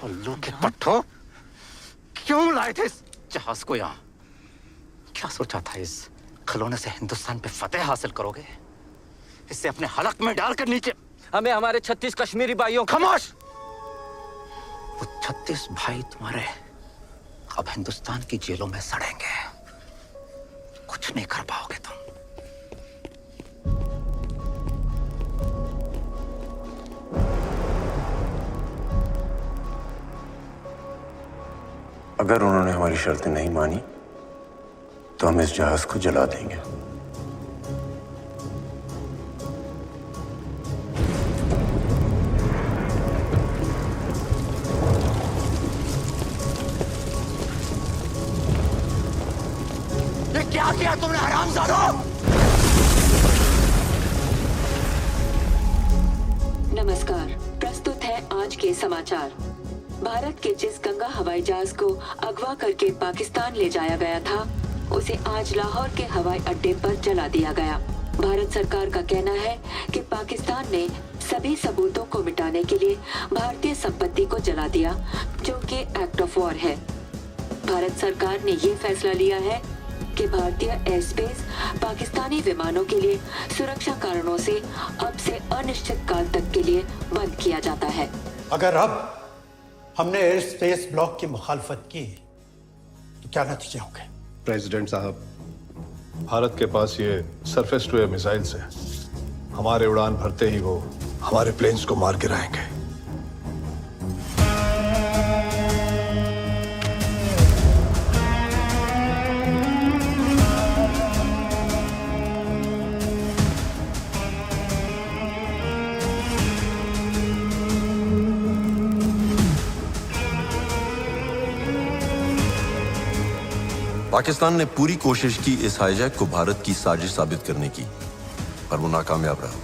उल्लू के पट्टो, क्यों लाए थे इस जहाज को यहाँ? क्या सोचा था इस खिलौने से हिंदुस्तान पे फतेह हासिल करोगे? इसे अपने हलक में डालकर नीचे हमें हमारे 36 कश्मीरी भाइयों। खामोश! वो 36 भाई तुम्हारे अब हिंदुस्तान की जेलों में सड़ेंगे। कुछ नहीं कर पाओगे तुम। अगर उन्होंने हमारी शर्तें नहीं मानी तो हम इस जहाज को जला देंगे। ये क्या किया तुमने हरामजादों? नमस्कार, प्रस्तुत है आज के समाचार। भारत के जिस गंगा हवाई जहाज को अगवा करके पाकिस्तान ले जाया गया था, उसे आज लाहौर के हवाई अड्डे पर जला दिया गया। भारत सरकार का कहना है कि पाकिस्तान ने सभी सबूतों को मिटाने के लिए भारतीय संपत्ति को जला दिया, जो कि एक्ट ऑफ वॉर है। भारत सरकार ने ये फैसला लिया है कि भारतीय एयर स्पेस पाकिस्तानी विमानों के लिए सुरक्षा कारणों से अब से अनिश्चित काल तक के लिए बंद किया जाता है। अगर अब हमने एयर स्पेस ब्लॉक की मुखालफत की तो क्या नतीजे होंगे? प्रेसिडेंट साहब, भारत के पास ये सरफेस टू एयर मिसाइल्स है। हमारे उड़ान भरते ही वो हमारे प्लेन्स को मार गिराएंगे। पाकिस्तान ने पूरी कोशिश की इस हाईजैक को भारत की साजिश साबित करने की, पर वो नाकामयाब रहा।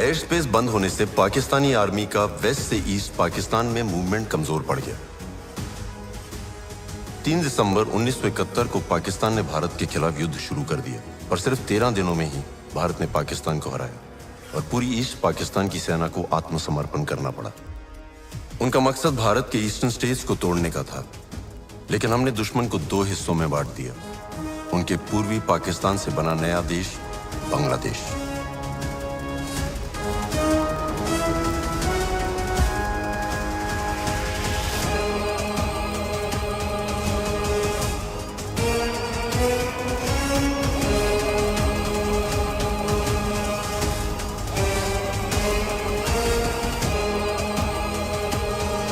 एयर स्पेस बंद होने से पाकिस्तानी आर्मी का वेस्ट से ईस्ट पाकिस्तान में मूवमेंट कमजोर पड़ गया। 3 दिसंबर 1971 को पाकिस्तान ने भारत के खिलाफ युद्ध शुरू कर दिया, और सिर्फ 13 दिनों में ही भारत ने पाकिस्तान को हराया और पूरी ईस्ट पाकिस्तान की सेना को आत्मसमर्पण करना पड़ा। उनका मकसद भारत के ईस्टर्न स्टेट्स को तोड़ने का था, लेकिन हमने दुश्मन को 2 हिस्सों में बांट दिया। उनके पूर्वी पाकिस्तान से बना नया देश बांग्लादेश।